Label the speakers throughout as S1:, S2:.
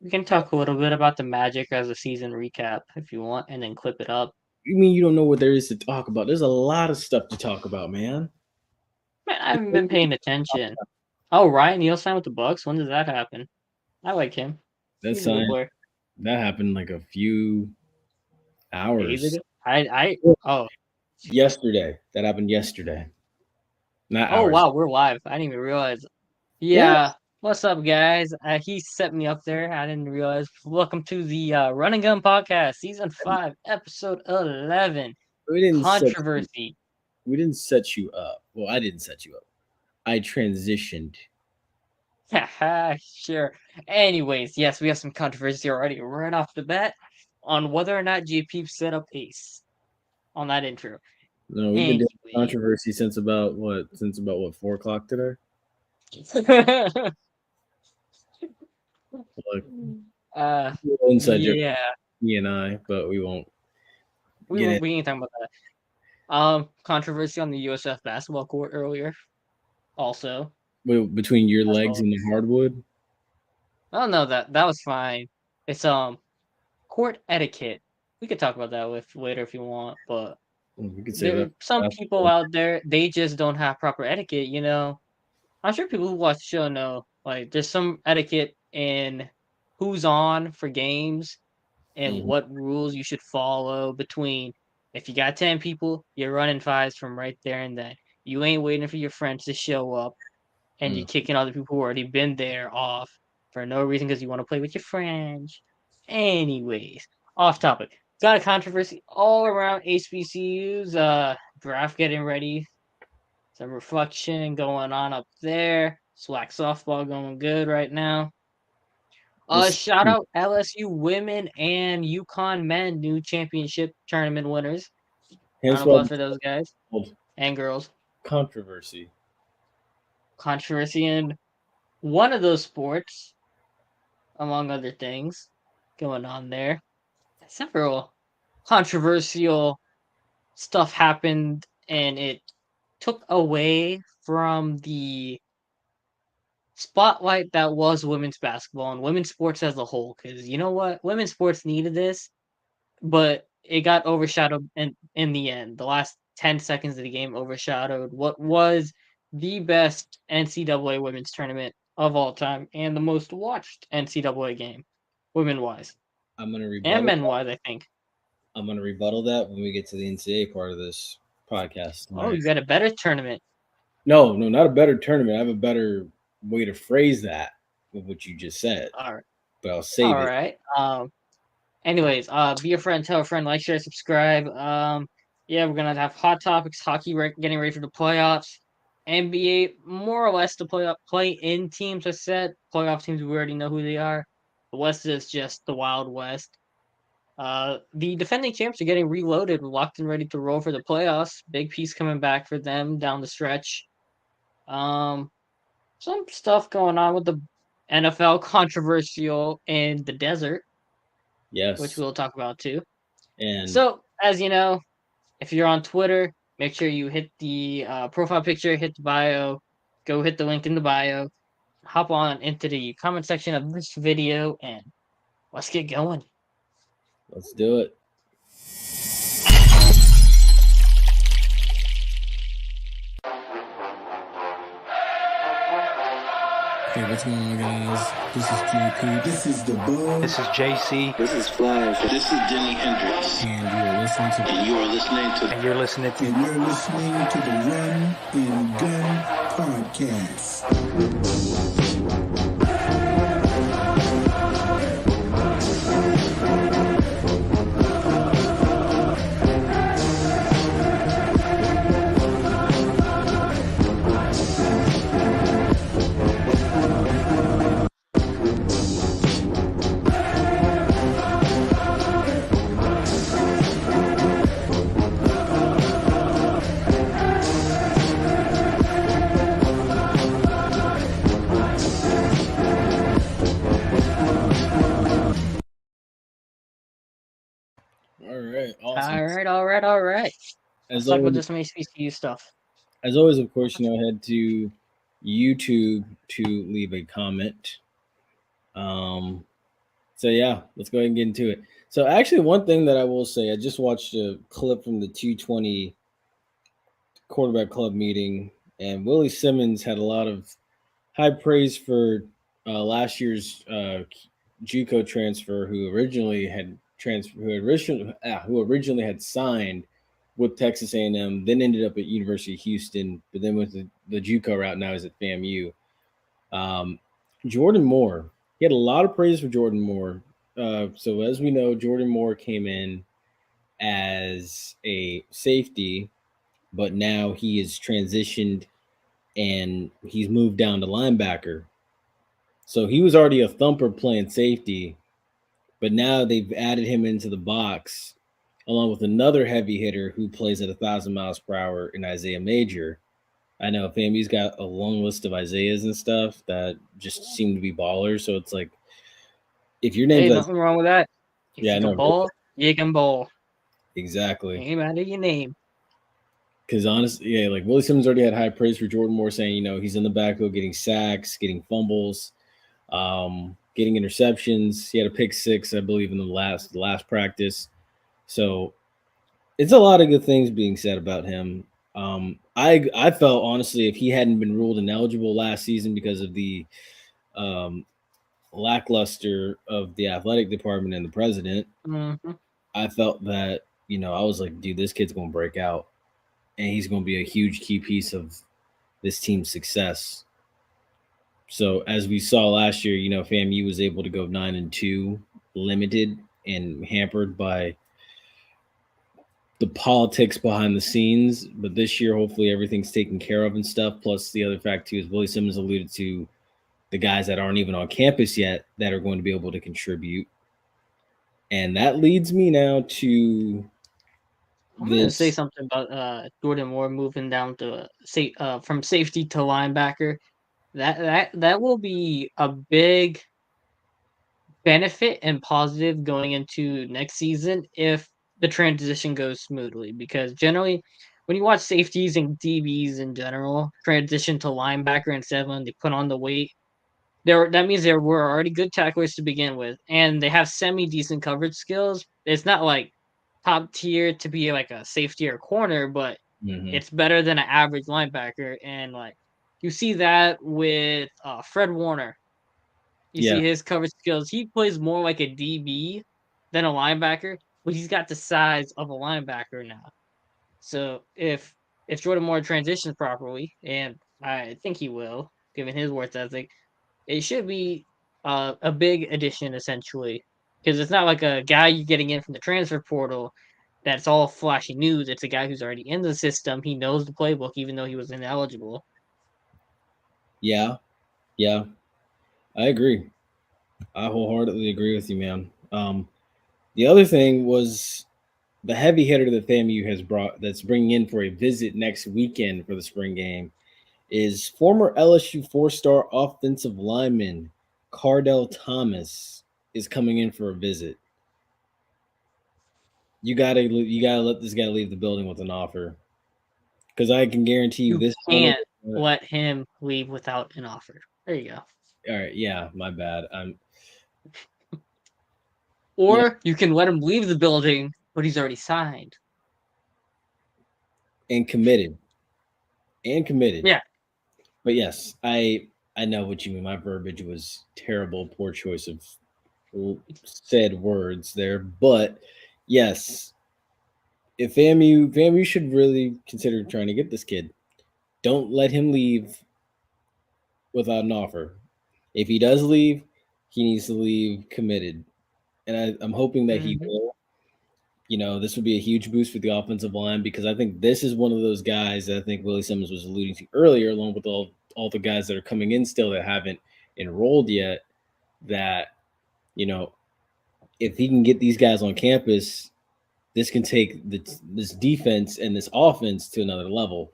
S1: We can talk a little bit about the Magic as a season recap if you want, and then clip it up.
S2: You mean you don't know what there is to talk about? There's a lot of stuff to talk about, man.
S1: Man, I haven't been paying attention. Oh, Ryan Neal signed with the Bucks. When does that happen? I like him.
S2: That
S1: He's a good
S2: sign
S1: player.
S2: that happened like a few
S1: Days
S2: hours
S1: ago. Oh
S2: yesterday. That happened yesterday, not
S1: oh
S2: hours.
S1: wow, we're live. I didn't even realize.
S2: Yeah,
S1: Yeah, what's up, guys? He set me up there. I didn't realize. Welcome to the Run and Gun Podcast, Season 5, Episode 11,
S2: we didn't set you,
S1: Controversy.
S2: we didn't set you up. Well, I didn't set you up. I transitioned.
S1: Haha, sure. Anyways, yes, we have some controversy already right off the bat on whether or not JP set up Ace on that intro.
S2: No, we've been doing
S1: Anyway,
S2: controversy since about what? Since about what? 4 o'clock today. Look,
S1: uh,
S2: inside joke,
S1: yeah,
S2: he and I, but we won't
S1: we
S2: get
S1: won't
S2: it.
S1: we ain't talking about that. Controversy on the USF basketball court earlier. Also,
S2: Between your
S1: that's
S2: legs
S1: all.
S2: and the hardwood.
S1: Oh no, that was fine. It's court etiquette. We could talk about that with later if you want, but
S2: We could save
S1: there
S2: that
S1: are some
S2: for
S1: people
S2: basketball.
S1: out there they just don't have proper etiquette. I'm sure people who watch the show know, like, there's some etiquette in who's on for games and
S2: Mhm.
S1: what rules you should follow between if you got 10 people, you're running fives from right there and then. You ain't waiting for your friends to show up and you're
S2: Mm.
S1: kicking other people who already been there off for no reason because you want to play with your friends. Anyways, off topic. Got a controversy all around HBCUs, draft getting ready, some reflection going on up there. Swag softball going good right now.
S2: This
S1: Shout out LSU women and UConn men new championship tournament winners. Round
S2: hence
S1: of
S2: why
S1: applause
S2: it's
S1: for those guys
S2: called
S1: and girls.
S2: controversy.
S1: Controversy in one of those sports, among other things, going on there. Several controversial stuff happened, and it took away from the spotlight that was women's basketball and women's sports as a whole. Because you know what, women's sports needed this, but it got overshadowed in the end. The last 10 seconds of the game overshadowed what was the best NCAA women's tournament of all time and the most watched NCAA game, women wise
S2: I'm gonna
S1: and
S2: rebuttal.
S1: men wise. I think.
S2: I'm gonna rebuttal that when we get to the NCAA part of this podcast. All
S1: Oh,
S2: right.
S1: you got a better tournament.
S2: No, no, not a better tournament. I have a better way to phrase that with what you just said,
S1: All right,
S2: but I'll save
S1: all
S2: it.
S1: right. Anyways, be a friend, tell a friend, like, share, subscribe. Yeah, we're gonna have hot topics, hockey getting ready for the playoffs, NBA more or less the play in teams are set. Playoff teams we already know who they are. The West is just the Wild West. The defending champs are getting reloaded, locked and ready to roll for the playoffs. Big piece coming back for them down the stretch. Um, some stuff going on with the NFL controversial in the desert, which
S2: Yes,
S1: we'll talk about too.
S2: and
S1: So, as you know, if you're on Twitter, make sure you hit the profile picture, hit the bio, go hit the link in the bio, hop on into the comment section of this video, and let's get going.
S2: let's do it.
S3: Hey, what's going on, guys? This is JP.
S4: This is the Bug.
S5: This is JC.
S6: This is Flash.
S7: This is Jimi Hendrix.
S3: And you're listening to
S7: And you are listening to
S5: And you're listening to
S4: And you're listening to the Run and Gun Podcast.
S2: All right, awesome.
S1: All right. Let's
S2: As
S1: talk about
S2: always,
S1: this some HBCU stuff.
S2: of course, head to YouTube to leave a comment. Um, So yeah, let's go ahead and get into it. So actually, one thing that I will say, I just watched a clip from the 220 quarterback club meeting, and Willie Simmons had a lot of high praise for last year's JUCO transfer, who originally had signed with Texas A&M, then ended up at University of Houston, but then with the JUCO route. Now he's at FAMU. Um, Jordan Moore, he had a lot of praise for Jordan Moore. So as we know, Jordan Moore came in as a safety, but now he is transitioned and he's moved down to linebacker. So he was already a thumper playing safety, but now they've added him into the box along with another heavy hitter who plays at 1,000 miles per hour in Isaiah Major. I know FAMU's got a long list of Isaiahs and stuff that just seem to be ballers. So it's like, if your name's
S1: Hey, nothing wrong with that. If
S2: yeah,
S1: you
S2: I
S1: can
S2: know
S1: ball, you can ball.
S2: exactly.
S1: Ain't matter your name.
S2: Because honestly, yeah, like Willie Simmons already had high praise for Jordan Moore, saying he's in the backfield getting sacks, getting fumbles, getting interceptions. He had a pick six, I believe, in the last practice. So it's a lot of good things being said about him. I felt honestly, if he hadn't been ruled ineligible last season because of the um, lackluster of the athletic department and the president,
S1: Mm-hmm.
S2: I felt that I was like, dude, this kid's gonna break out, and he's gonna be a huge key piece of this team's success. So as we saw last year, FAMU was able to go 9-2, limited and hampered by the politics behind the scenes. But this year, hopefully, everything's taken care of and stuff. Plus, the other fact too is Willie Simmons alluded to the guys that aren't even on campus yet that are going to be able to contribute, and that leads me now to
S1: I'm gonna say
S2: this.
S1: something about Jordan Moore moving down to from safety to linebacker. That will be a big benefit and positive going into next season if the transition goes smoothly. Because generally, when you watch safeties and DBs in general transition to linebacker instead of when they put on the weight, that means they were already good tacklers to begin with, and they have semi decent coverage skills. It's not like top tier to be like a safety or corner, but
S2: Mhm.
S1: it's better than an average linebacker. And like you see that with Fred Warner. You
S2: Yeah,
S1: see his coverage skills. He plays more like a DB than a linebacker, but he's got the size of a linebacker now. So if Jordan Moore transitions properly, and I think he will, given his work ethic, it should be a big addition essentially, because it's not like a guy you're getting in from the transfer portal that's all flashy news. It's a guy who's already in the system. He knows the playbook, even though he was ineligible.
S2: yeah, yeah. I agree. I wholeheartedly agree with you, man. The other thing was the heavy hitter that FAMU has brought that's bringing in for a visit next weekend for the spring game is former LSU four-star offensive lineman Cardell Thomas is coming in for a visit. You gotta let this guy leave the building with an offer, because I can guarantee you
S1: You
S2: this one.
S1: can't let him leave without an offer. There you go.
S2: All right, yeah, my bad. I'm yeah,
S1: Or you can let him leave the building, but he's already signed.
S2: and committed, and committed.
S1: Yeah.
S2: But yes, I know what you mean. My verbiage was terrible, poor choice of said words there. But yes, if FAMU should really consider trying to get this kid. Don't let him leave without an offer. If he does leave, he needs to leave committed, and I'm hoping that he
S1: Hmm.
S2: will. This would be a huge boost for the offensive line, because I think this is one of those guys that I think Willie Simmons was alluding to earlier, along with all the guys that are coming in still that haven't enrolled yet. That you know, if he can get these guys on campus, this can take this defense and this offense to another level.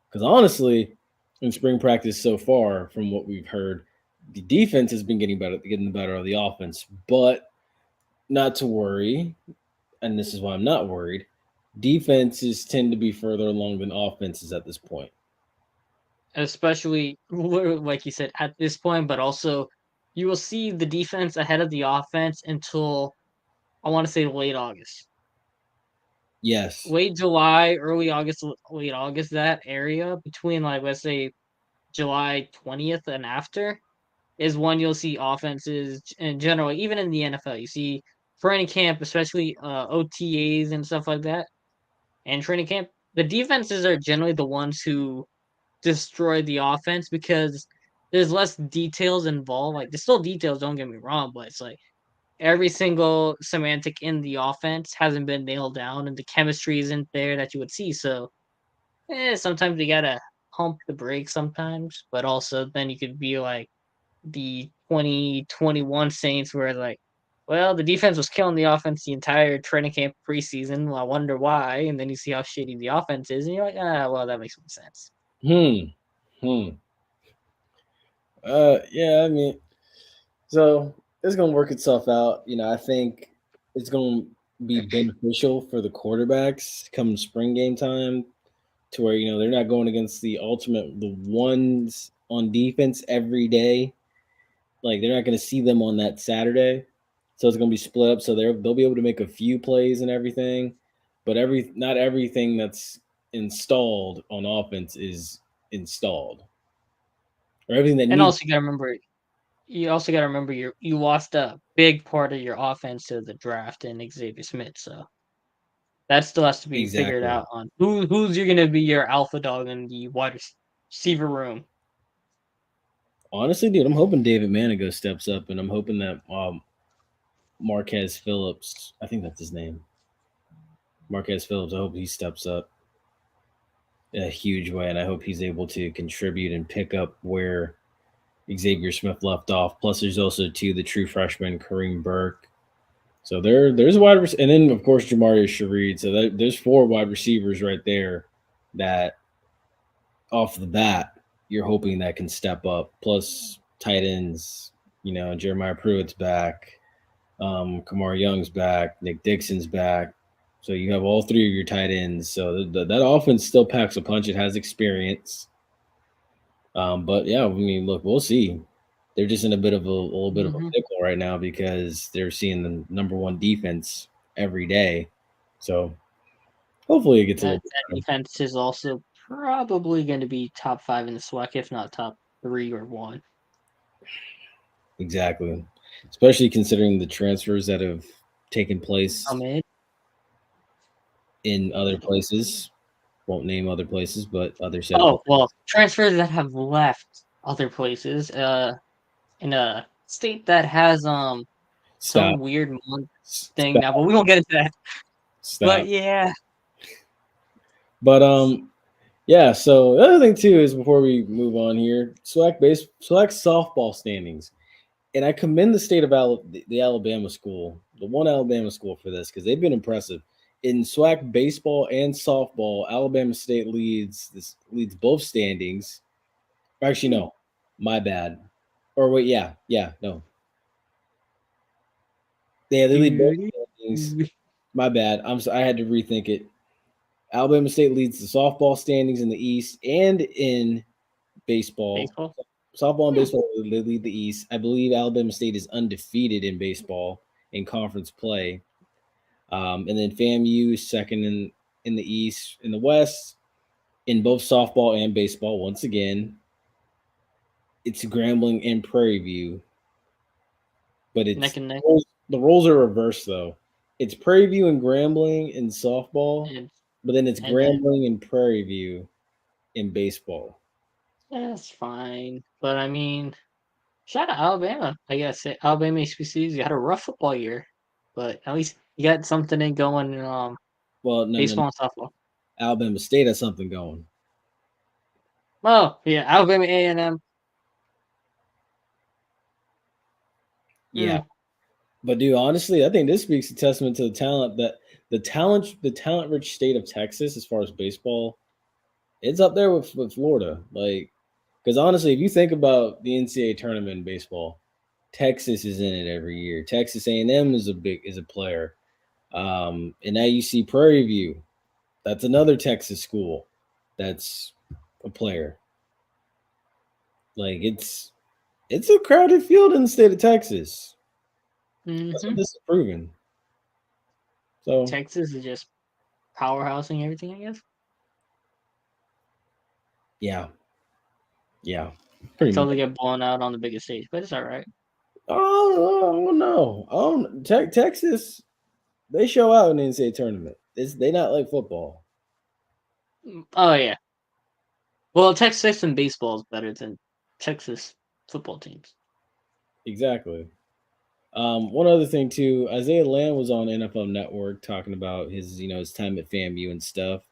S2: Because honestly, in spring practice so far, from what we've heard, the defense has been getting the better of the offense. But not to worry, and this is why I'm not worried. Defenses tend to be further along than offenses at this point.
S1: Especially like you said at this point, but also you will see the defense ahead of the offense until I want to say late August.
S2: Yes.
S1: Late July, early August, late August, that area between like let's say July 20th and after is when you'll see offenses in general, even in the NFL. You see training camp, especially OTAs and stuff like that. And training camp, the defenses are generally the ones who destroy the offense because there's less details involved. Like there's still details, don't get me wrong, but it's like every single semantic in the offense hasn't been nailed down and the chemistry isn't there that you would see. So sometimes you gotta pump the brakes sometimes, but also then you could be like the 2021 Saints where like, well, the defense was killing the offense the entire training camp preseason. Well, I wonder why. And then you see how shitty the offense is, and you're like, well, that makes some sense.
S2: Yeah, I mean, so it's gonna work itself out. I think it's gonna be beneficial for the quarterbacks come spring game time, to where they're not going against the ones on defense every day. Like they're not going to see them on that Saturday, so it's going to be split up. So they'll be able to make a few plays and everything, but not everything that's installed on offense is installed, or everything that
S1: And
S2: needs.
S1: also you also got to remember you lost a big part of your offense to the draft in Xavier Smith, so that still has to be figured
S2: Exactly.
S1: out on who's you're gonna be your alpha dog in the wide receiver room.
S2: Honestly, dude, I'm hoping David Manigo steps up, and I'm hoping that Marquez Phillips, I think that's his name, Marquez Phillips. I hope he steps up in a huge way, and I hope he's able to contribute and pick up where Xavier Smith left off. Plus, there's also the true freshman Kareem Burke. So there's and then of course Jamarius Shareed. So there's 4 wide receivers right there that off the bat you're hoping that can step up. Plus tight ends, Jeremiah Pruitt's back, Kamar Young's back, Nick Dixon's back. So you have all 3 of your tight ends. So that offense still packs a punch. It has experience. But yeah, I mean, look, we'll see. They're just in a little bit of a pickle right now because they're seeing the number 1 defense every day. So hopefully it gets a little bit
S1: That
S2: better.
S1: defense is also probably going to be top 5 in the SWAC, if not top 3 or 1.
S2: Exactly. Especially considering the transfers that have taken place in other places. Won't name other places, but other set.
S1: Oh, well, transfers that have left other places in a state that has some
S2: Stop.
S1: weird thing now, but we won't get into that.
S2: Stop.
S1: But yeah.
S2: But yeah, so the other thing too is, before we move on here, SWAC softball standings. And I commend the state of the Alabama school, the one Alabama school, for this, because they've been impressive. In SWAC baseball and softball, Alabama State leads both standings. Actually, no, my bad. Or wait, no. Yeah, they lead both standings. My bad. I had to rethink it. Alabama State leads the softball standings in the East and in baseball. Softball and baseball, they lead the East. I believe Alabama State is undefeated in baseball in conference play. And then FAMU second in the East. In the West, in both softball and baseball, once again, it's Grambling and Prairie View. But it's
S1: neck and neck.
S2: The roles are reversed, though. It's Prairie View and Grambling in softball, but then it's Grambling and Prairie View in baseball.
S1: That's fine. But I mean, shout out Alabama. I gotta say, Alabama HBCUs, you had a rough football year, but at least you got something in going in baseball and softball.
S2: Alabama State has something going.
S1: Oh, yeah, Alabama A&M.
S2: Yeah. But dude, honestly, I think this speaks a testament to the talent rich state of Texas as far as baseball. It's up there with Florida. Like, because honestly, if you think about the NCAA tournament in baseball, Texas is in it every year. Texas A&M is a player. And now you see Prairie View. That's another Texas school that's a player. Like, it's It's a crowded field in the state of Texas. That's what
S1: Mm-hmm.
S2: this is proving. So
S1: Texas is just powerhousing everything, I guess.
S2: yeah, pretty
S1: Until
S2: much.
S1: they get blown out on the biggest stage, but it's all right.
S2: Oh no, Texas. They show out in the NCAA tournament. They not like football.
S1: Oh yeah. Well, Texas and baseball is better than Texas football teams.
S2: Exactly. One other thing too, Isaiah Lamb was on NFL Network talking about his time at FAMU and stuff.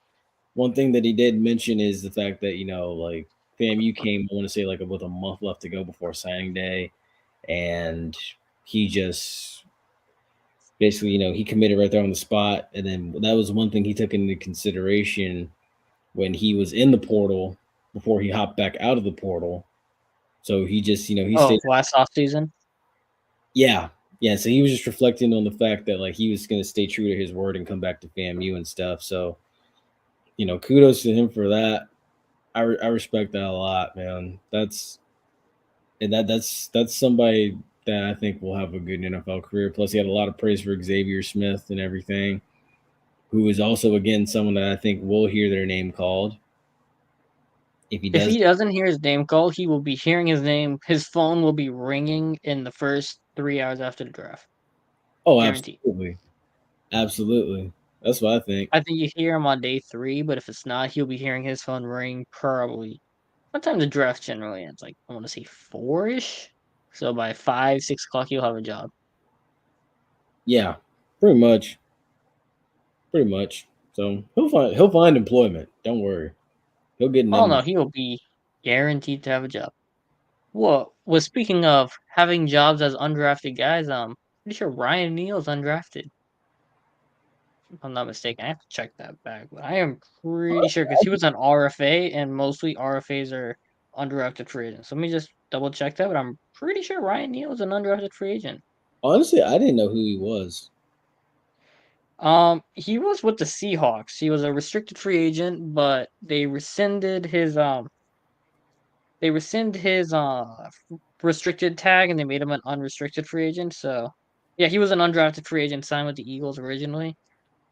S2: One thing that he did mention is the fact that like FAMU came, I want to say like with a month left to go before signing day, and he just basically he committed right there on the spot, and then that was one thing he took into consideration when he was in the portal before he hopped back out of the portal. So he just he
S1: Oh,
S2: stayed.
S1: last off season.
S2: Yeah. Yeah. So he was just reflecting on the fact that like he was going to stay true to his word and come back to FAMU and stuff. So, kudos to him for that. I respect that a lot, man. That's somebody that I think will have a good NFL career. Plus, he had a lot of praise for Xavier Smith and everything, who is also again someone that I think will hear their name called. If he
S1: If
S2: does,
S1: he doesn't hear his name called, he will be hearing his name. His phone will be ringing in the first 3 hours after the draft.
S2: oh,
S1: Guaranteed.
S2: absolutely. That's what I think.
S1: I think you hear him on day 3, but if it's not, he'll be hearing his phone ring probably. What time the draft generally ends? Like, I want to say 4-ish. So by 5, 6 o'clock, he'll have a job.
S2: Yeah, pretty much. Pretty much. So he'll find employment. Don't worry. He'll get
S1: Oh no,
S2: numbers.
S1: he'll be guaranteed to have a job. Well, speaking of having jobs as undrafted guys, pretty sure Ryan Neal's undrafted. If I'm not mistaken. I have to check that back, but I am pretty sure because he was an RFA, and mostly RFAs are undrafted free agents. So let me just double check that, but I'm pretty sure Ryan Neal is an undrafted free agent.
S2: Honestly, I didn't know who he was.
S1: He was with the Seahawks. He was a restricted free agent, but they rescind his restricted tag and they made him an unrestricted free agent. So yeah, he was an undrafted free agent signed with the Eagles originally,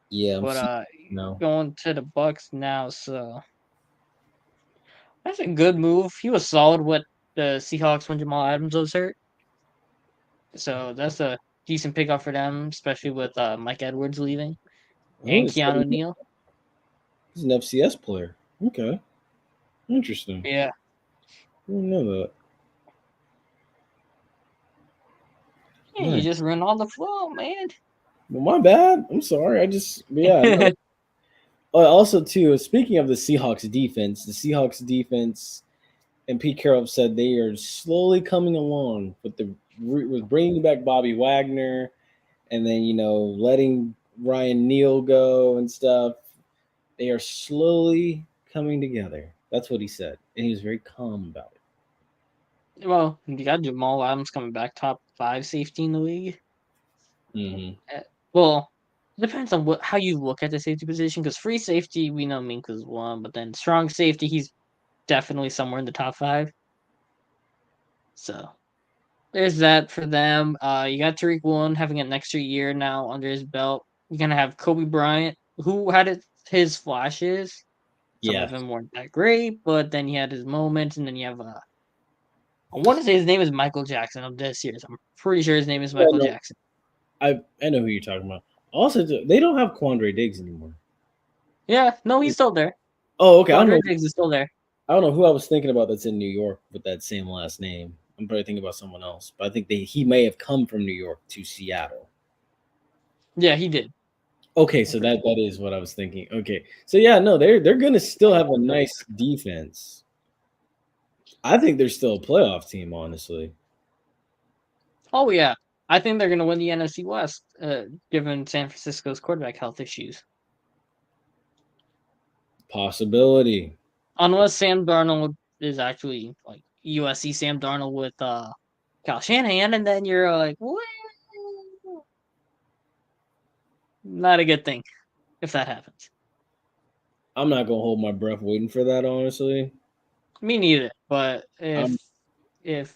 S2: Yeah, I'm
S1: but
S2: seeing no.
S1: going to the Bucks now. So that's a good move. He was solid with the Seahawks when Jamal Adams was hurt. So that's a decent pickup for them, especially with Mike Edwards leaving
S2: Oh,
S1: and
S2: it's
S1: Keanu Neal.
S2: he's an FCS player. Okay, interesting.
S1: Yeah.
S2: I didn't know that.
S1: Yeah, you
S2: Nice.
S1: just run on the flow, man.
S2: Well, my bad. I'm sorry. Yeah. No. Also, too, speaking of the Seahawks defense, and Pete Carroll said they are slowly coming along with bringing back Bobby Wagner, and then letting Ryan Neal go and stuff. They are slowly coming together. That's what he said, and he was very calm about it.
S1: Well, you got Jamal Adams coming back, top 5 safety in the league.
S2: Mm-hmm.
S1: Well, depends on how you look at the safety position. Because free safety, we know Minka's one, but then strong safety, he's definitely somewhere in the top 5. So there's that for them. You got Tariq Woolen having an extra year now under his belt. You're gonna have Kobe Bryant, who had his flashes. Some of
S2: Yeah,
S1: them weren't that great, but then he had his moments, and then you have I want to say his name is Michael Jackson. I'm dead serious. I'm pretty sure his name is Michael
S2: no,
S1: Jackson.
S2: I know who you're talking about. Also, they don't have Quandre Diggs anymore.
S1: Yeah, no, he's still there.
S2: Oh, okay.
S1: Quandre Diggs is still there.
S2: I don't know who I was thinking about that's in New York with that same last name. I'm probably thinking about someone else, but I think he may have come from New York to Seattle.
S1: Yeah, he did.
S2: Okay, so that is what I was thinking. Okay, so yeah, no, they're gonna still have a nice defense. I think they're still a playoff team, honestly.
S1: Oh yeah, I think they're gonna win the NFC West, given San Francisco's quarterback health issues.
S2: Possibility.
S1: Unless Sam Darnold is actually like USC Sam Darnold with Kyle Shanahan, and then you're like, well, not a good thing if that happens.
S2: I'm not gonna hold my breath waiting for that, honestly.
S1: Me neither. But
S2: I'm
S1: if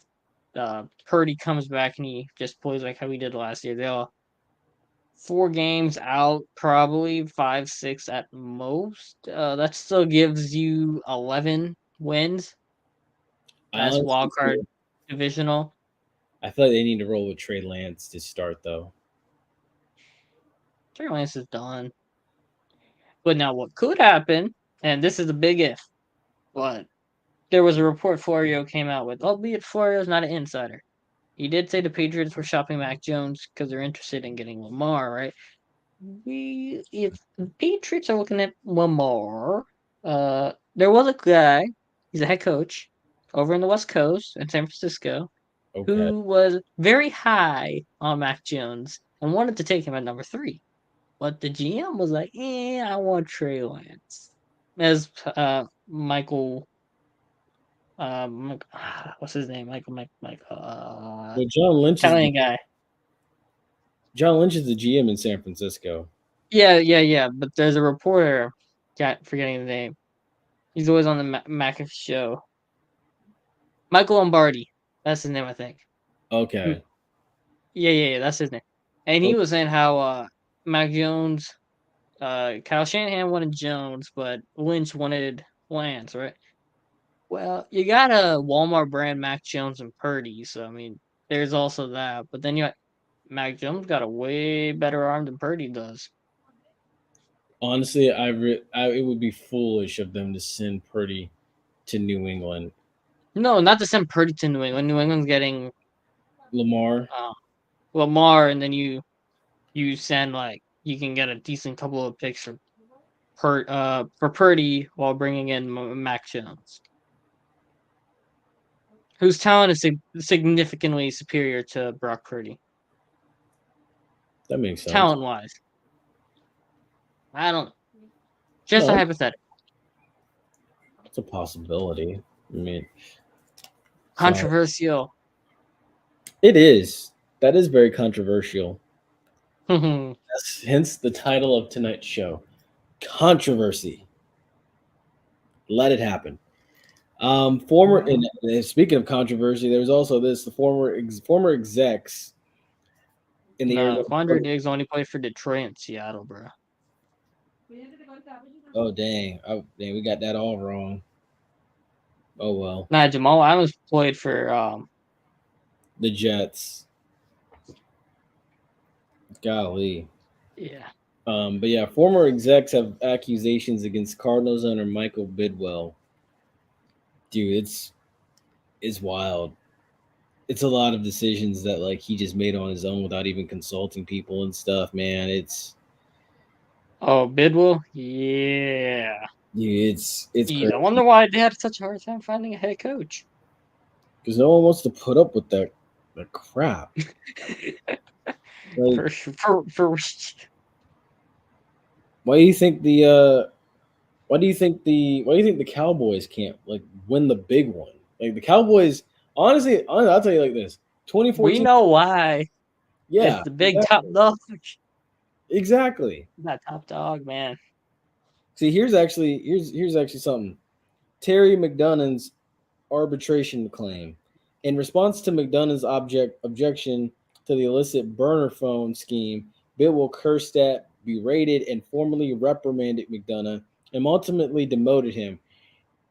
S1: Purdy comes back and he just plays like how he did last year. They'll 4 games out, probably 5, 6 at most. That still gives you 11 wins.
S2: I
S1: That's
S2: honestly
S1: wild card divisional.
S2: I feel like they need to roll with Trey Lance to start, though.
S1: Trey Lance is done. But now what could happen, and this is a big if, but there was a report Florio came out with, albeit Florio's not an insider. He did say the Patriots were shopping Mac Jones because they're interested in getting Lamar, right? If the Patriots are looking at Lamar, there was a guy, he's a head coach over in the West Coast in San Francisco,
S2: Okay.
S1: who was very high on Mac Jones and wanted to take him at number 3. But the GM was like, I want Trey Lance. As Michael, what's his name? Michael,
S2: Well,
S1: Italian guy.
S2: John Lynch is the GM in San Francisco.
S1: Yeah. But there's a reporter, forgetting the name. He's always on the McAfee show. Michael Lombardi. That's his name, I think.
S2: Okay.
S1: Yeah, that's his name. And he was saying how Mac Jones, Kyle Shanahan wanted Jones, but Lynch wanted Lance, right? Well, you got a Walmart brand Mac Jones and Purdy, so I mean, there's also that. But then you got Mac Jones got a way better arm than Purdy does.
S2: Honestly, it would be foolish of them to send Purdy to New England.
S1: No, not to send Purdy to New England. New England's getting
S2: Lamar.
S1: Lamar, and then you send you can get a decent couple of picks for Purdy while bringing in Mac Jones, whose talent is significantly superior to Brock Purdy.
S2: That makes sense.
S1: Talent wise, I don't know. Just a hypothetical.
S2: It's a possibility. I mean,
S1: controversial.
S2: It is. That is very controversial. Hence the title of tonight's show, Controversy. Let it happen. Speaking of controversy, there's also the former execs in the
S1: Quandre Diggs only played for Detroit and Seattle, bro.
S2: Oh dang! We got that all wrong. Oh well.
S1: Nah, Jamal Adams played for
S2: the Jets. Golly.
S1: Yeah.
S2: But yeah, former execs have accusations against Cardinals owner Michael Bidwell. Dude, it's wild. It's a lot of decisions that he just made on his own without even consulting people and stuff, man.
S1: Bidwell? Yeah.
S2: Dude, it's crazy.
S1: I wonder why they had such a hard time finding a head coach.
S2: Because no one wants to put up with that crap.
S1: For
S2: why do you think the Cowboys can't win the big one? The Cowboys, honestly, I'll tell you like this: 2014.
S1: We know why.
S2: Yeah,
S1: it's the big top dog.
S2: Exactly.
S1: That top dog, man.
S2: See, here's actually something. Terry McDonough's arbitration claim. In response to McDonough's objection to the illicit burner phone scheme, Bidwell cursed at, berated, and formally reprimanded McDonough and ultimately demoted him,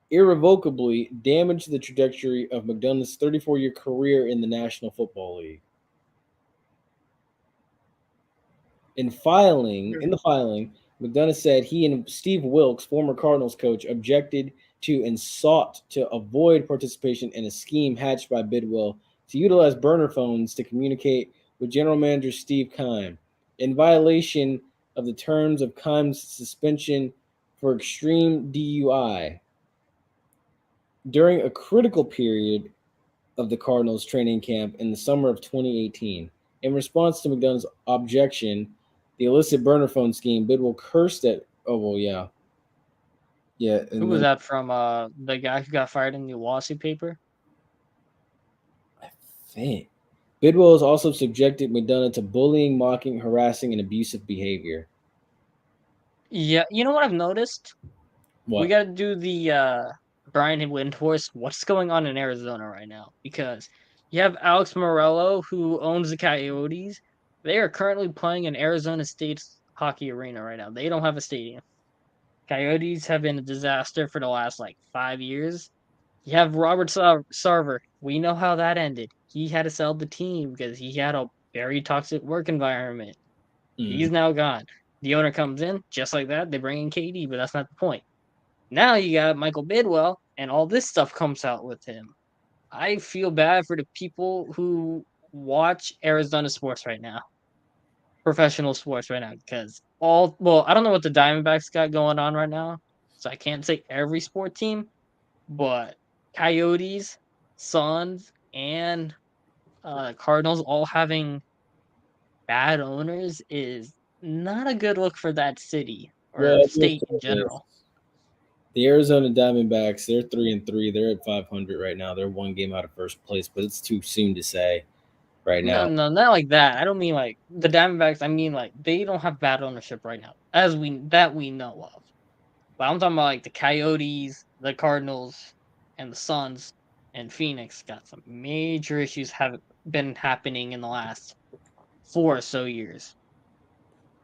S2: irrevocably damaged the trajectory of McDonough's 34-year career in the National Football League. In the filing, McDonough said he and Steve Wilkes, former Cardinals coach, objected to and sought to avoid participation in a scheme hatched by Bidwell to utilize burner phones to communicate with general manager Steve Keim, in violation of the terms of Keim's suspension for extreme DUI. During a critical period of the Cardinals training camp in the summer of 2018, in response to McDonough's objection, the illicit burner phone scheme, Bidwell cursed at. Oh well, yeah. Yeah.
S1: Who was that from? The guy who got fired in the lawsuit paper?
S2: I think. Bidwell has also subjected McDonough to bullying, mocking, harassing, and abusive behavior.
S1: Yeah, you know what I've noticed?
S2: What?
S1: We got to do the Brian Windhorst. What's going on in Arizona right now? Because You have Alex Morello, who owns the Coyotes. They are currently playing in Arizona State's hockey arena right now. They don't have a stadium. Coyotes have been a disaster for the last 5 years. You have Robert Sarver. We know how that ended. He had to sell the team because he had a very toxic work environment. He's now gone. The owner comes in just like that. They bring in KD, but that's not the point. Now you got Michael Bidwell, and all this stuff comes out with him. I feel bad for the people who watch Arizona sports right now, professional sports right now, because I don't know what the Diamondbacks got going on right now, so I can't say every sport team, but Coyotes, Suns, and Cardinals all having bad owners is not a good look for that city or
S2: Well,
S1: state in general.
S2: the Arizona Diamondbacks, they're 3-3. They're at 500 right now. They're one game out of first place, but it's too soon to say right now.
S1: No, not like that. I don't mean like the Diamondbacks. I mean like they don't have bad ownership right now, as we know of. But I'm talking about like the Coyotes, the Cardinals, and the Suns and Phoenix got some major issues have been happening in the last 4 or so years.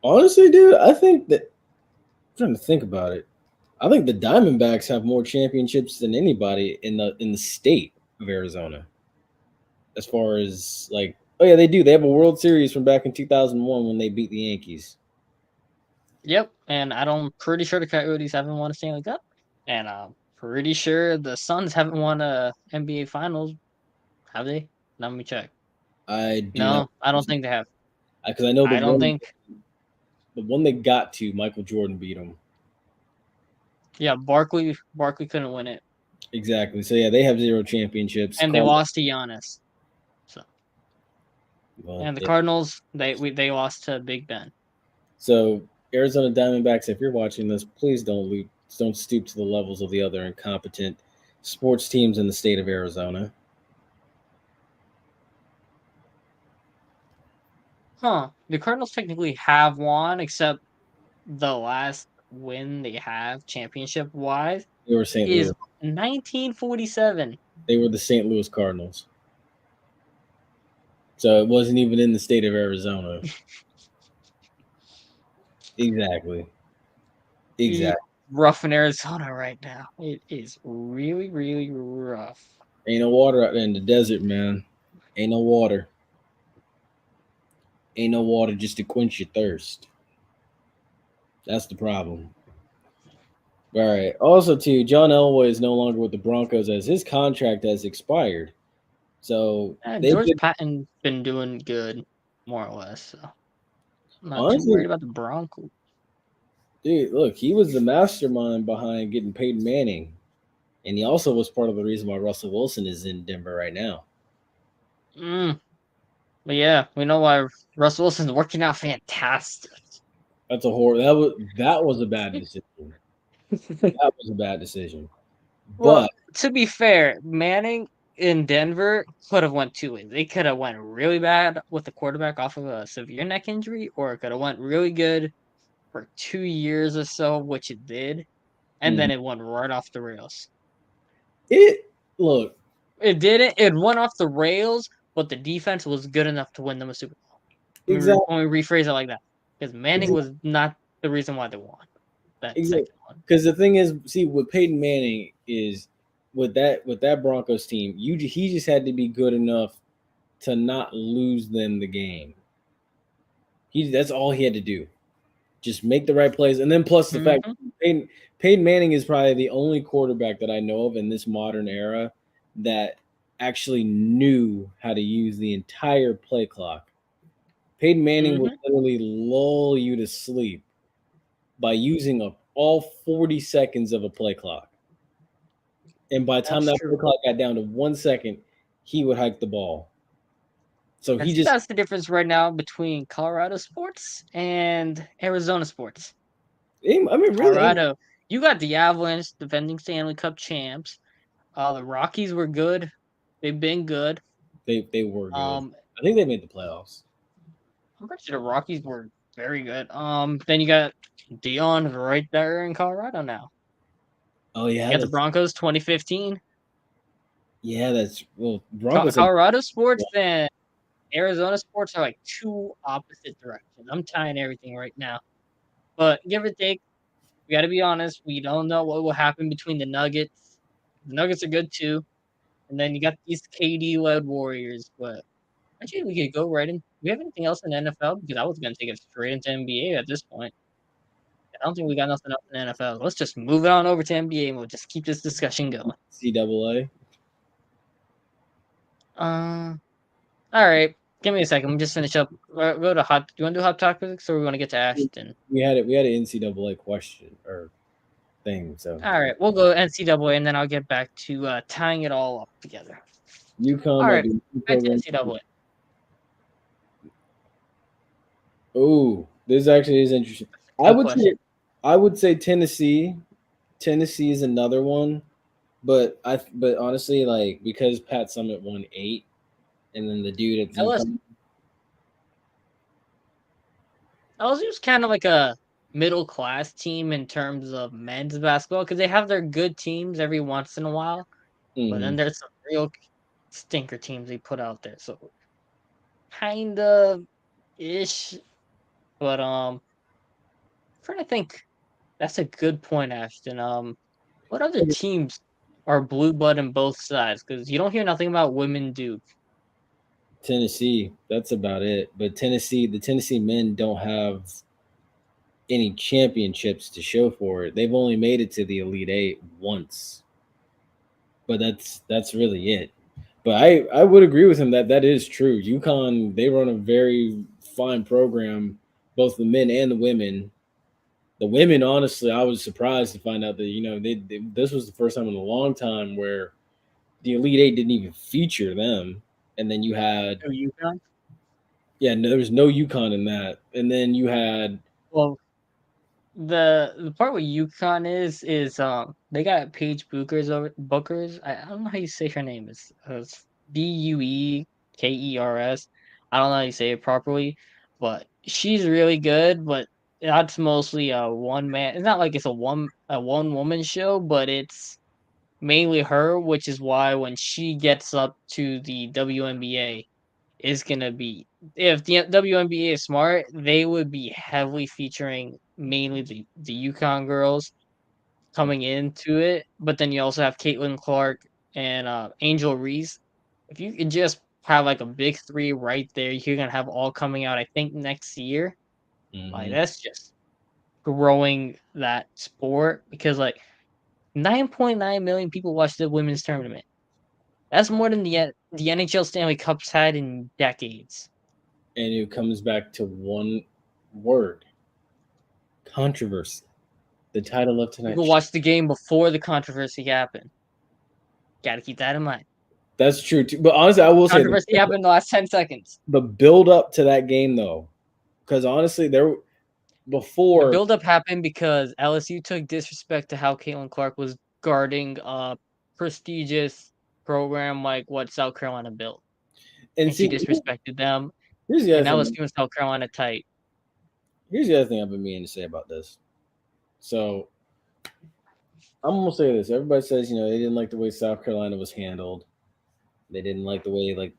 S2: Honestly, dude, I think that I'm trying to think about it. I think the Diamondbacks have more championships than anybody in the state of Arizona. As far as oh yeah, they do. They have a World Series from back in 2001 when they beat the Yankees.
S1: Yep, and I'm pretty sure the Coyotes haven't won a Stanley Cup, and I'm pretty sure the Suns haven't won a NBA Finals. Have they? Let me check.
S2: I do
S1: No,
S2: not.
S1: I don't think they have.
S2: Because I know
S1: I don't think.
S2: the one they got to, Michael Jordan beat them.
S1: Yeah, Barkley couldn't win it,
S2: Exactly. So yeah, they have 0 championships.
S1: and they lost to Giannis. So,
S2: Well,
S1: and the Cardinals, they lost to Big Ben.
S2: So Arizona Diamondbacks, if you're watching this, please don't stoop to the levels of the other incompetent sports teams in the state of Arizona.
S1: Huh? The Cardinals technically have won, except the last win they have championship wise
S2: They were St.
S1: is
S2: Louis.
S1: 1947.
S2: They were the St. Louis Cardinals. So it wasn't even in the state of Arizona. Exactly.
S1: Rough in Arizona right now. It is really, really rough.
S2: Ain't no water out there in the desert, man. Ain't no water. Ain't no water just to quench your thirst. That's the problem. All right. Also, too, John Elway is no longer with the Broncos as his contract has expired. So
S1: George Patton's been doing good, more or less. So I'm not too worried about the Broncos.
S2: Dude, look, he was the mastermind behind getting Peyton Manning. And he also was part of the reason why Russell Wilson is in Denver right now.
S1: But yeah, we know why Russell Wilson's working out fantastic.
S2: That's a horror. That was a bad decision. That was a bad decision.
S1: Well, to be fair, Manning in Denver could have went 2 ways. They could have went really bad with the quarterback off of a severe neck injury, or it could have went really good for 2 years or so, which it did, and then it went right off the rails.
S2: It
S1: didn't. It went off the rails, but the defense was good enough to win them a Super Bowl.
S2: Exactly.
S1: When we rephrase it like that, because Manning was not the reason why they won.
S2: Exactly. Because the thing is, see, with Peyton Manning is with that Broncos team, he just had to be good enough to not lose them the game. That's all he had to do. Just make the right plays. And then plus the fact Peyton Manning is probably the only quarterback that I know of in this modern era that actually knew how to use the entire play clock. Peyton Manning would literally lull you to sleep by using all 40 seconds of a play clock. And by the time that play clock got down to 1 second, he would hike the ball. So that's
S1: the difference right now between Colorado sports and Arizona sports.
S2: I mean, really,
S1: Colorado, you got the Avalanche, defending Stanley Cup champs. The Rockies were good. They've been good.
S2: They were good. I think they made the playoffs.
S1: I'm pretty sure the Rockies were very good. Then you got Dion right there in Colorado now.
S2: Oh yeah,
S1: you got the Broncos 2015.
S2: Yeah, that's Broncos.
S1: Colorado sports and Arizona sports are like two opposite directions. I'm tying everything right now, but give or take, we got to be honest. We don't know what will happen between the Nuggets. The Nuggets are good too, and then you got these KD-led Warriors. But actually, we could go right in. Do we have anything else in the NFL? Because I was gonna take it straight into NBA at this point. I don't think we got nothing else in the NFL. Let's just move it on over to NBA and we'll just keep this discussion going.
S2: NCAA.
S1: All right. Give me a second. We'll just finish up. Go to hot. Do you want to do hot topics, or we want to get to Ashton?
S2: We had an NCAA question or thing. So
S1: all right, we'll go NCAA, and then I'll get back to tying it all up together.
S2: UConn.
S1: All right, back to NCAA.
S2: Oh, this actually is interesting. I would say Tennessee. Tennessee is another one, but honestly, like because Pat Summitt won 8, and then the dude at UConn.
S1: LSU's kind of like a middle class team in terms of men's basketball because they have their good teams every once in a while, but then there's some real stinker teams they put out there. So kind of ish, but I'm trying to think. That's a good point, Ashton. What other teams are blue blood on both sides? Because you don't hear nothing about women Duke.
S2: Tennessee, that's about it. But the Tennessee men don't have any championships to show for it. They've only made it to the Elite 8 once. But that's really it. But I would agree with him that is true. UConn, they run a very fine program, both the men and the women. The women, honestly, I was surprised to find out that, this was the first time in a long time where the Elite 8 didn't even feature them. And then you had
S1: UConn?
S2: Yeah, no, there was no UConn in that. And then you had
S1: the part with UConn is they got Paige Bookers. I don't know how you say her name. It's Buekers. I don't know how you say it properly, but she's really good. But that's mostly a one man. It's not like it's a one woman show, but it's mainly her, which is why when she gets up to the WNBA, is gonna be if the WNBA is smart, they would be heavily featuring mainly the UConn girls coming into it. But then you also have Caitlin Clark and Angel Reese. If you could just have like a big three right there, you're gonna have all coming out. I think next year, like that's just growing that sport because like 9.9 million people watch the women's tournament. That's more than the NHL Stanley Cup's had in decades.
S2: And it comes back to one word: controversy. The title of tonight.
S1: People watched the game before the controversy happened. Got to keep that in mind.
S2: That's true too. But honestly, I will say
S1: controversy happened in the last 10 seconds.
S2: The build up to that game, though, because honestly, the
S1: build up happened because LSU took disrespect to how Caitlin Clark was guarding a prestigious program like what South Carolina built, and she disrespected them. And LSU and South Carolina tight.
S2: Here's the other thing I've been meaning to say about this. So I'm gonna say this. Everybody says, they didn't like the way South Carolina was handled. They didn't like the way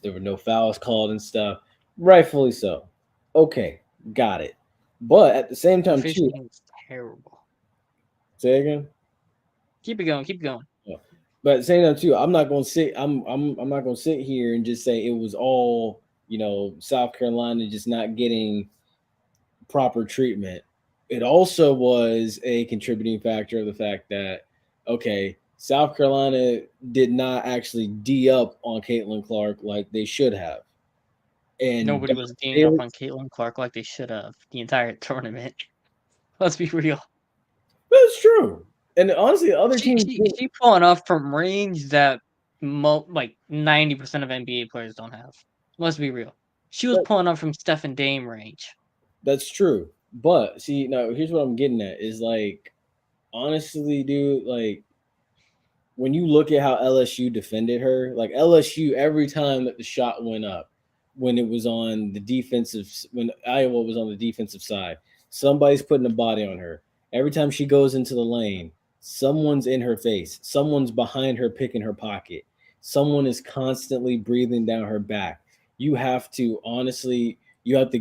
S2: there were no fouls called and stuff. Rightfully so. Okay, got it. But at the same time, too,
S1: is terrible.
S2: Say again.
S1: Keep it going.
S2: Yeah. But at the same time, too, I'm not gonna sit. I'm not gonna sit here and just say it was all South Carolina just not getting proper treatment. It also was a contributing factor of the fact that South Carolina did not actually D up on Caitlin Clark like they should have. And
S1: nobody was D'ing up on Caitlin Clark like they should have the entire tournament. Let's be real.
S2: That's true. And honestly, other teams
S1: she pulling off from range that like 90% of NBA players don't have. Let's be real. She was pulling up from Steph and Dame range.
S2: That's true. But see, now here's what I'm getting at is honestly, dude, when you look at how LSU defended her, LSU, every time that the shot went up, when it was on the defensive, when Iowa was on the defensive side, somebody's putting a body on her. Every time she goes into the lane, someone's in her face, someone's behind her picking her pocket. someone is constantly breathing down her back. You have to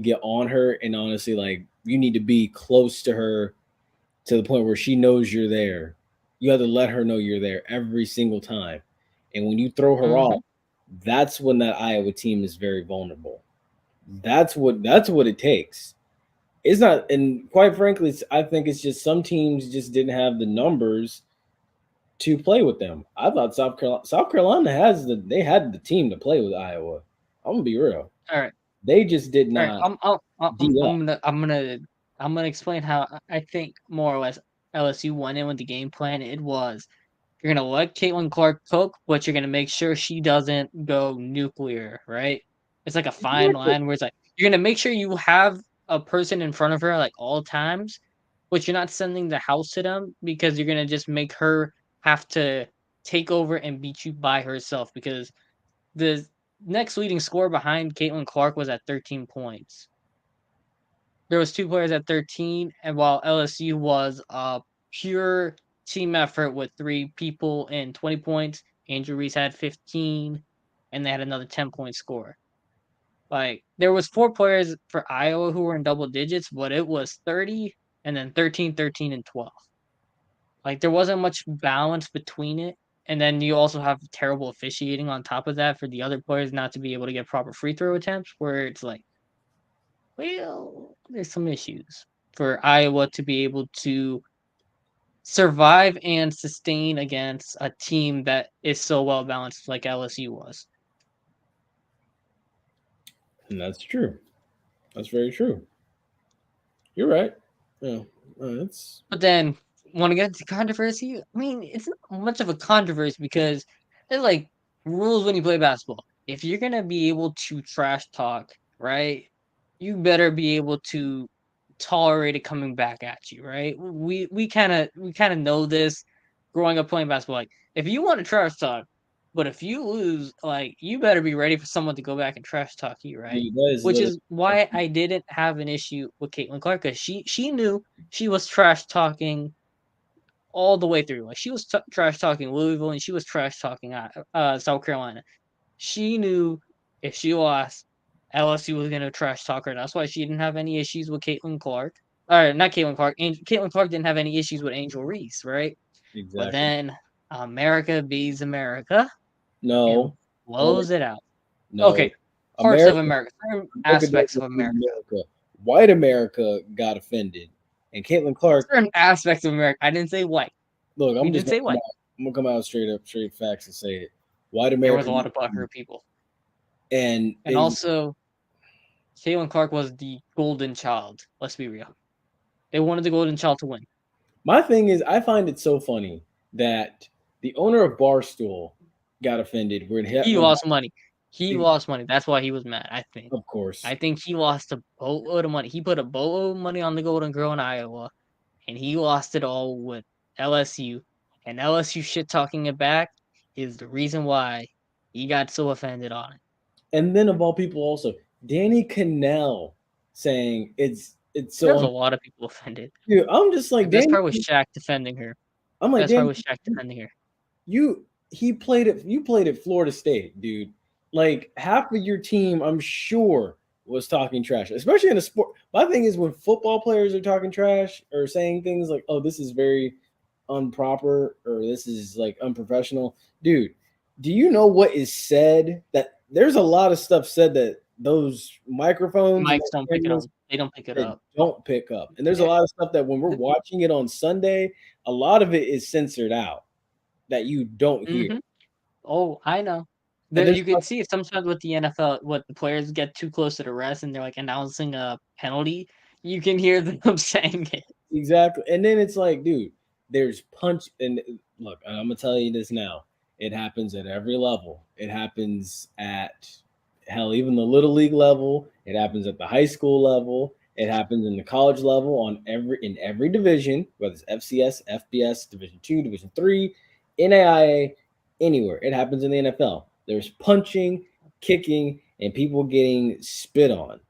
S2: get on her and honestly, like, you need to be close to her to the point where she knows you're there. You have to let her know you're there every single time. And when you throw her off, that's when that Iowa team is very vulnerable. That's what it takes. It's not, and quite frankly, I think it's just some teams just didn't have the numbers to play with them. I thought South Carolina they had the team to play with Iowa. I'm gonna be real.
S1: All right.
S2: They just did
S1: All right.
S2: not.
S1: I'm gonna explain how I think more or less LSU went in with the game plan. It was you're gonna let Caitlin Clark cook, but you're gonna make sure she doesn't go nuclear, right? It's like a fine line where it's like you're gonna make sure you have a person in front of her like all times, but you're not sending the house to them because you're gonna just make her have to take over and beat you by herself because the next leading scorer behind Caitlin Clark was at 13 points. There was 2 players at 13, and while LSU was a pure team effort with 3 people in 20 points, Angel Reese had 15, and they had another 10-point score. Like, there was 4 players for Iowa who were in double digits, but it was 30, and then 13, 13, and 12. Like, there wasn't much balance between it, and then you also have terrible officiating on top of that for the other players not to be able to get proper free throw attempts, where it's like, well, there's some issues for Iowa to be able to survive and sustain against a team that is so well balanced like LSU was.
S2: And that's true. That's very true. You're right. Yeah, that's.
S1: But then, want to get into controversy? I mean, it's not much of a controversy because there's like rules when you play basketball. If you're gonna be able to trash talk, right, you better be able to tolerate it coming back at you, right? We kind of know this growing up playing basketball. Like, if you want to trash talk, but if you lose, like, you better be ready for someone to go back and trash talk you, right?
S2: Dude, that is
S1: Which
S2: literally.
S1: is why I didn't have an issue with Caitlin Clark because she knew she was trash talking all the way through. Like, she was trash talking Louisville and she was trash talking South Carolina. She knew if she lost, LSU was going to trash talk her. That's why she didn't have any issues with Caitlin Clark. Or not Caitlin Clark. Caitlin Clark didn't have any issues with Angel Reese, right? But
S2: Exactly.
S1: then America beats America and
S2: No.
S1: blows it out.
S2: No.
S1: Okay, parts of America, certain aspects of America.
S2: White America got offended, and Caitlin Clark.
S1: Certain aspects of America. I didn't say white.
S2: Look,
S1: We didn't say white.
S2: I'm gonna come out straight facts and say it. White
S1: There was
S2: America.
S1: a lot of butthurt people.
S2: And
S1: Also, Caitlin Clark was the golden child. Let's be real. They wanted the golden child to win.
S2: my thing is, I find it so funny that the owner of Barstool got offended.
S1: He lost money. He lost money. That's why he was mad, I think.
S2: Of course.
S1: I think he lost a boatload of money. He put a boatload of money on the Golden Girl in Iowa, and he lost it all with LSU. And LSU shit talking it back is the reason why he got so offended on it.
S2: And then of all people, also Danny Cannell saying it's so.
S1: There's a lot of people offended.
S2: Dude, I'm just like,
S1: That's part was Shaq defending her.
S2: I'm like,
S1: that's part was Shaq defending her.
S2: You played at Florida State, dude. Like, half of your team, I'm sure, was talking trash, especially in a sport. My thing is, when football players are talking trash or saying things like, "Oh, this is very improper," or "This is like unprofessional," dude. Do you know what is said? That there's a lot of stuff said that those microphones,
S1: mics don't pick it up. They don't pick it up.
S2: Don't pick up. And there's a lot of stuff that when we're watching it on Sunday, a lot of it is censored out that you don't hear.
S1: Oh, I know. There, you can see sometimes with the NFL, what the players get too close to the refs and they're like announcing a penalty. You can hear them saying it.
S2: Exactly. And then it's like, dude, there's punch. And look, I'm going to tell you this now. It happens at every level. It happens at, hell, even the little league level. It happens at the high school level. It happens in the college level in every division, whether it's FCS, FBS, Division 2, Division 3, NAIA, anywhere. It happens in the NFL. There's punching, kicking, and people getting spit on.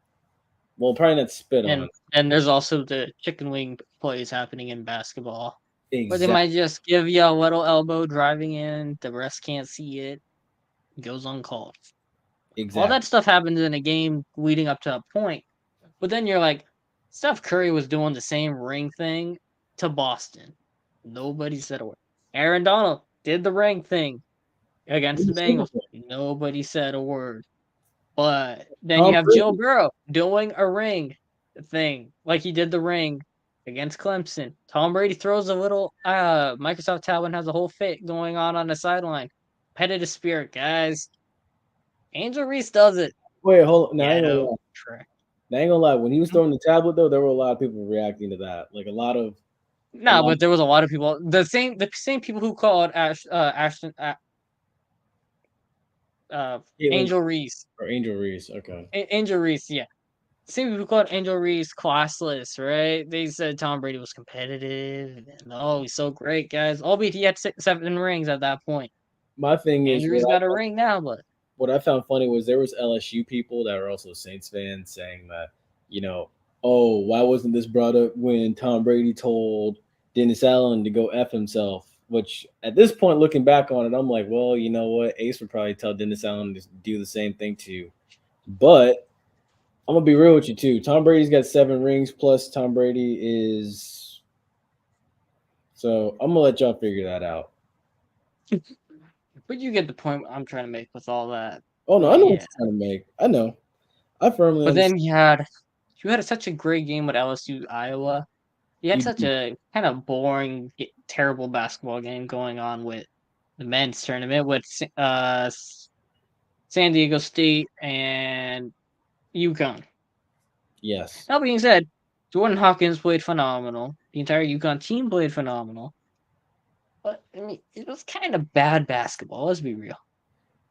S2: Well, probably not spit on.
S1: And there's also the chicken wing plays happening in basketball.
S2: Exactly.
S1: Where they might just give you a little elbow driving in. The refs can't see it. goes uncalled.
S2: Exactly.
S1: All that stuff happens in a game leading up to a point. But then you're like, Steph Curry was doing the same ring thing to Boston. Nobody said a word. Aaron Donald did the ring thing against the Bengals. Nobody said a word. But then you
S2: Tom
S1: have
S2: Brady.
S1: Joe Burrow doing a ring thing, like he did the ring against Clemson. Tom Brady throws a little Microsoft tablet and has a whole fit going on the sideline. Competitive spirit, guys. Angel Reese does it.
S2: Wait, hold on. No, I ain't gonna
S1: Ghetto
S2: lie.
S1: trick.
S2: I ain't gonna lie. When he was throwing the tablet, though, there were a lot of people reacting to that. Like a lot of
S1: No, but there was a lot of people. The same people who called Ashton
S2: Caitlin
S1: Angel Reese.
S2: or Angel Reese. Okay.
S1: Angel Reese, yeah. Same people who called Angel Reese classless, right? They said Tom Brady was competitive and oh, he's so great, guys. Albeit he had 7 rings at that point.
S2: My thing is,
S1: Angel Reese got a ring now, but
S2: what I found funny was there was LSU people that were also Saints fans saying that, oh, why wasn't this brought up when Tom Brady told Dennis Allen to go F himself? Which at this point, looking back on it, I'm like, well, you know what? Ace would probably tell Dennis Allen to do the same thing too. But I'm gonna be real with you too. Tom Brady's got 7 rings, plus Tom Brady is. So I'm gonna let y'all figure that out.
S1: but you get the point I'm trying to make with all that.
S2: Oh no,
S1: But
S2: I know what
S1: yeah.
S2: you're trying to make. I know. I firmly
S1: But
S2: understand.
S1: then you had such a great game with LSU Iowa. You had
S2: You
S1: such a kind of boring, terrible basketball game going on with the men's tournament with San Diego State and UConn.
S2: Yes.
S1: That being said, Jordan Hawkins played phenomenal. The entire UConn team played phenomenal. But I mean, it was kind of bad basketball. Let's be real.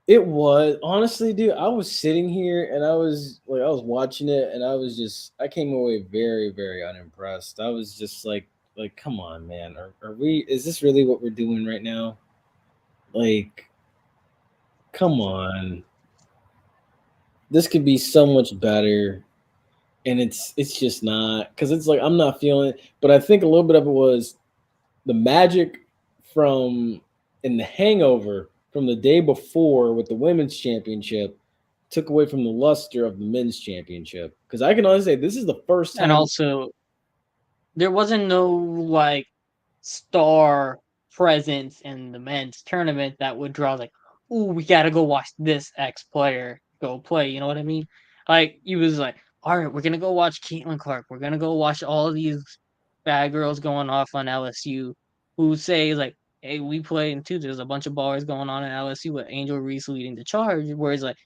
S2: It was honestly, dude. I was sitting here and I was watching it, and I came away very, very unimpressed. I was just like, come on, man. Are we? Is this really what we're doing right now? Like, come on. This could be so much better, and it's just not because it's like I'm not feeling it. But I think a little bit of it was the magic from in the hangover from the day before with the women's championship took away from the luster of the men's championship. Because I can honestly say this is the first
S1: And
S2: time.
S1: also, there wasn't no like star presence in the men's tournament that would draw like, ooh, we gotta go watch this X player go play. You know what I mean? Like he was like, all right, we're gonna go watch Caitlin Clark. We're gonna go watch all these bad girls going off on LSU who say like, hey, we played too. There's a bunch of ballers going on in LSU with Angel Reese leading the charge. Where it's like,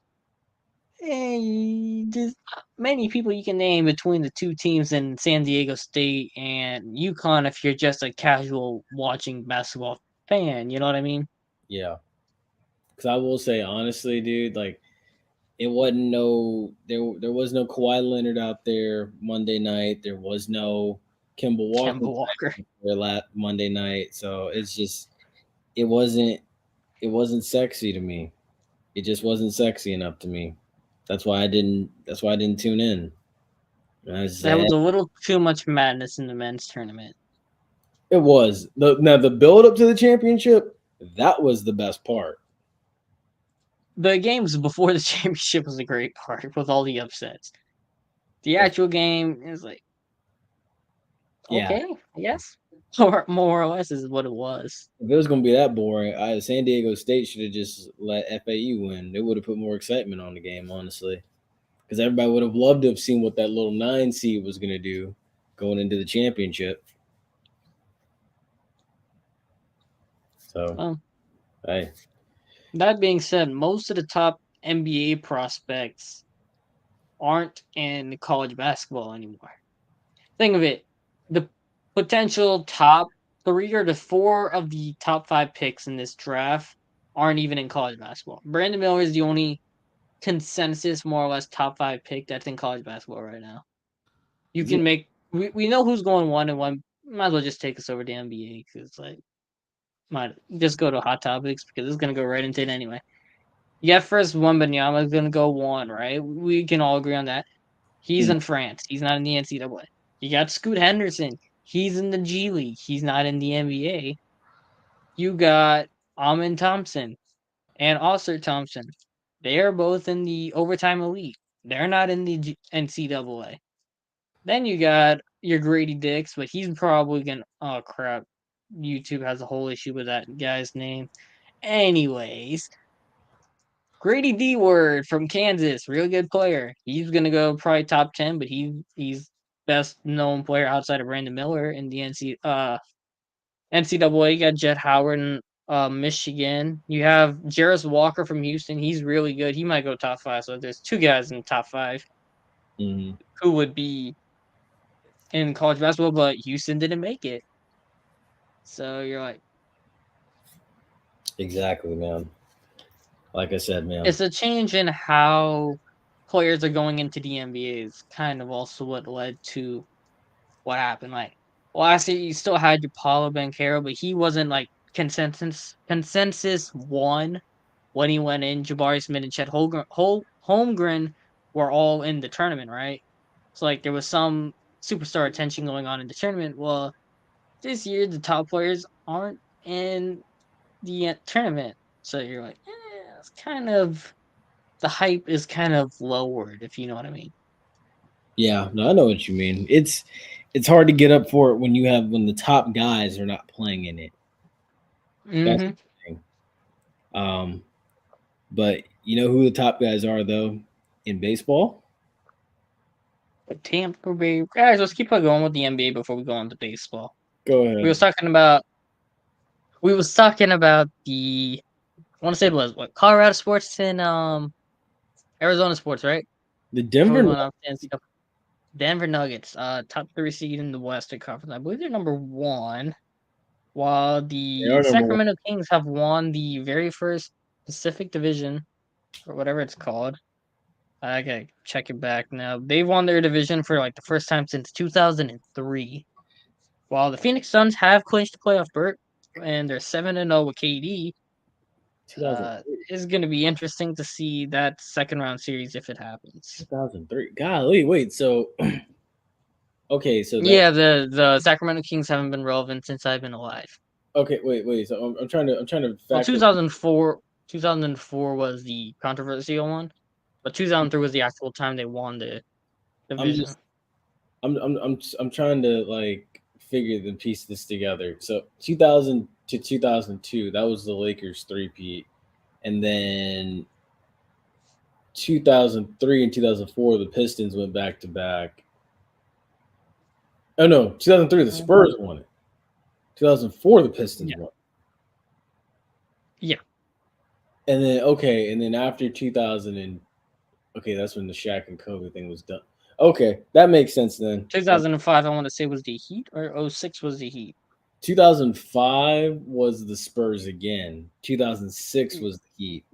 S1: hey, there's not many people you can name between the two teams in San Diego State and UConn if you're just a casual watching basketball fan. You know what I mean?
S2: Yeah. Because I will say honestly, dude, like it wasn't there was no Kawhi Leonard out there Monday night. There was no Kimball Walker
S1: Kemba Walker.
S2: there Monday night. So it's just it wasn't sexy to me. It just wasn't sexy enough to me. That's why I didn't tune in.
S1: That was a little too much madness in the men's tournament.
S2: It was. The build up to the championship, that was the best part.
S1: The games before the championship was a great part with all the upsets. The actual game is like,
S2: Yeah.
S1: okay, I guess. Or more or less is what it was.
S2: If it was gonna be that boring, San Diego State should have just let FAU win. They would have put more excitement on the game, honestly. Because everybody would have loved to have seen what that little 9 seed was gonna do going into the championship. So hey.
S1: That being said, most of the top NBA prospects aren't in college basketball anymore. Think of it. The potential top 3 or the 4 of the top 5 picks in this draft aren't even in college basketball. Brandon Miller is the only consensus, more or less, top 5 pick that's in college basketball right now. You can make we know who's going 1 and 1. Might as well just take us over to NBA because like might just go to hot topics because it's gonna go right into it anyway. Yeah, first Wembanyama is gonna go 1, right? We can all agree on that. He's in France. He's not in the NCAA. You got Scoot Henderson. He's in the G League. He's not in the NBA. You got Amin Thompson. and Oscar Thompson. They are both in the overtime elite. They're not in the NCAA. Then you got your Grady Dix, but he's probably gonna. Oh crap! YouTube has a whole issue with that guy's name. Anyways, Grady D Word from Kansas, real good player. He's gonna go probably top 10, but he's best known player outside of Brandon Miller in the NCAA. You got Jet Howard in Michigan. You have Jarris Walker from Houston. He's really good. He might go top 5. So there's 2 guys in the top 5
S2: Mhm.
S1: who would be in college basketball, but Houston didn't make it. So you're like,
S2: Exactly, man. Like I said, man.
S1: it's a change in how players are going into the NBA is kind of also what led to what happened. Like last year, you still had your Paulo Banchero, but he wasn't like consensus one when he went in. Jabari Smith and Chet Holmgren were all in the tournament, right? So like there was some superstar attention going on in the tournament. Well, this year the top players aren't in the tournament, so you're like, it's kind of the hype is kind of lowered, if you know what I mean.
S2: Yeah, no, I know what you mean. It's hard to get up for it when the top guys are not playing in it. That's
S1: Mm-hmm.
S2: the thing. But you know who the top guys are though in baseball?
S1: Tampa Bay guys. Let's keep on going with the NBA before we go on to baseball.
S2: Go
S1: We was
S2: ahead.
S1: talking about the I want to say it was what Colorado sports and Arizona sports, right?
S2: The
S1: Before
S2: Denver
S1: we go on to
S2: Nuggets.
S1: Denver Nuggets, top 3 seed in the Western Conference. I believe they're number 1, while
S2: They
S1: the
S2: are number one.
S1: Sacramento Kings have won the very first Pacific Division or whatever it's called. I gotta check it back now. They've won their division for like the first time since 2003. While the Phoenix Suns have clinched the playoff berth and they're 7-0 with KD,
S2: 2003.
S1: it's gonna be interesting to see that second round series if it happens.
S2: 2003. Golly, wait. So okay, so that
S1: Yeah, the Sacramento Kings haven't been relevant since I've been alive.
S2: okay. Wait. So I'm trying to
S1: Well,
S2: factor.
S1: 2004 was the controversial one, but 2003 was the actual time they won the
S2: I'm
S1: division.
S2: just I'm trying to like figure the piece this together. So 2000 to 2002, that was the Lakers three-peat, and then 2003 and 2004, the Pistons went back to back. Oh no, 2003, the Spurs won it. 2004, the Pistons
S1: Yeah.
S2: won.
S1: Yeah.
S2: And then after 2000 and okay, that's when the Shaq and Kobe thing was done. Okay, that makes sense then.
S1: 2005, I want to say was the Heat, or 06 was the Heat.
S2: 2005 was the Spurs again. 2006 was the Heat.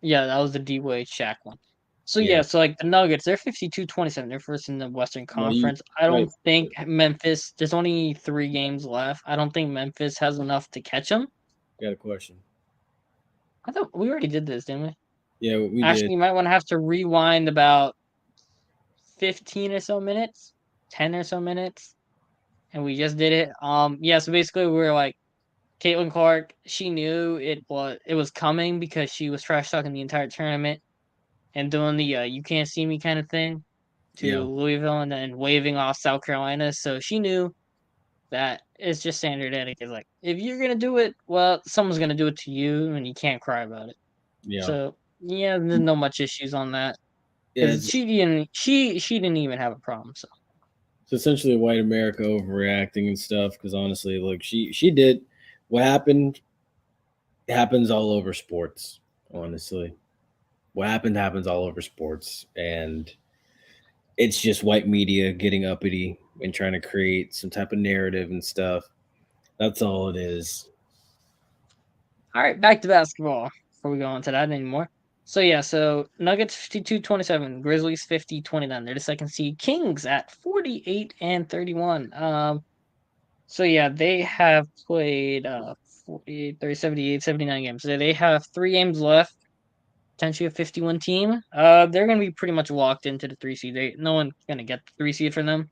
S1: Yeah, that was the D-Wade Shaq one. So
S2: Yeah.
S1: so like the Nuggets, they're 52-27. They're first in the Western
S2: No, you
S1: Conference. I
S2: right.
S1: don't think Memphis. There's only 3 games left. I don't think Memphis has enough to catch them.
S2: Got a question.
S1: I thought we already did this, didn't we?
S2: Yeah, we
S1: Actually,
S2: did.
S1: you might want to have to rewind about 15 or so minutes, 10 or so minutes, and we just did it. So basically we were like, Caitlin Clark, she knew it was coming because she was trash talking the entire tournament and doing the you can't see me kind of thing to
S2: Yeah.
S1: Louisville and then waving off South Carolina. So she knew that it's just standard etiquette. Like, if you're gonna do it, well, someone's gonna do it to you and you can't cry about it.
S2: Yeah.
S1: So yeah, there's no much issues on that.
S2: Yeah,
S1: Because she didn't even have a problem. So
S2: it's essentially white America overreacting and stuff. Because honestly, look, she did what happened. Happens all over sports. Honestly, what happened happens all over sports, and it's just white media getting uppity and trying to create some type of narrative and stuff. That's all it is.
S1: all right, back to basketball before we go on to that anymore. So Nuggets 52-27, Grizzlies 50-29. They're the second seed. Kings at 48-31. They have played 48, 30, 78, 79 games. So they have 3 games left, potentially a 51 team. They're gonna be pretty much locked into the 3 seed. No one's gonna get the 3 seed for them.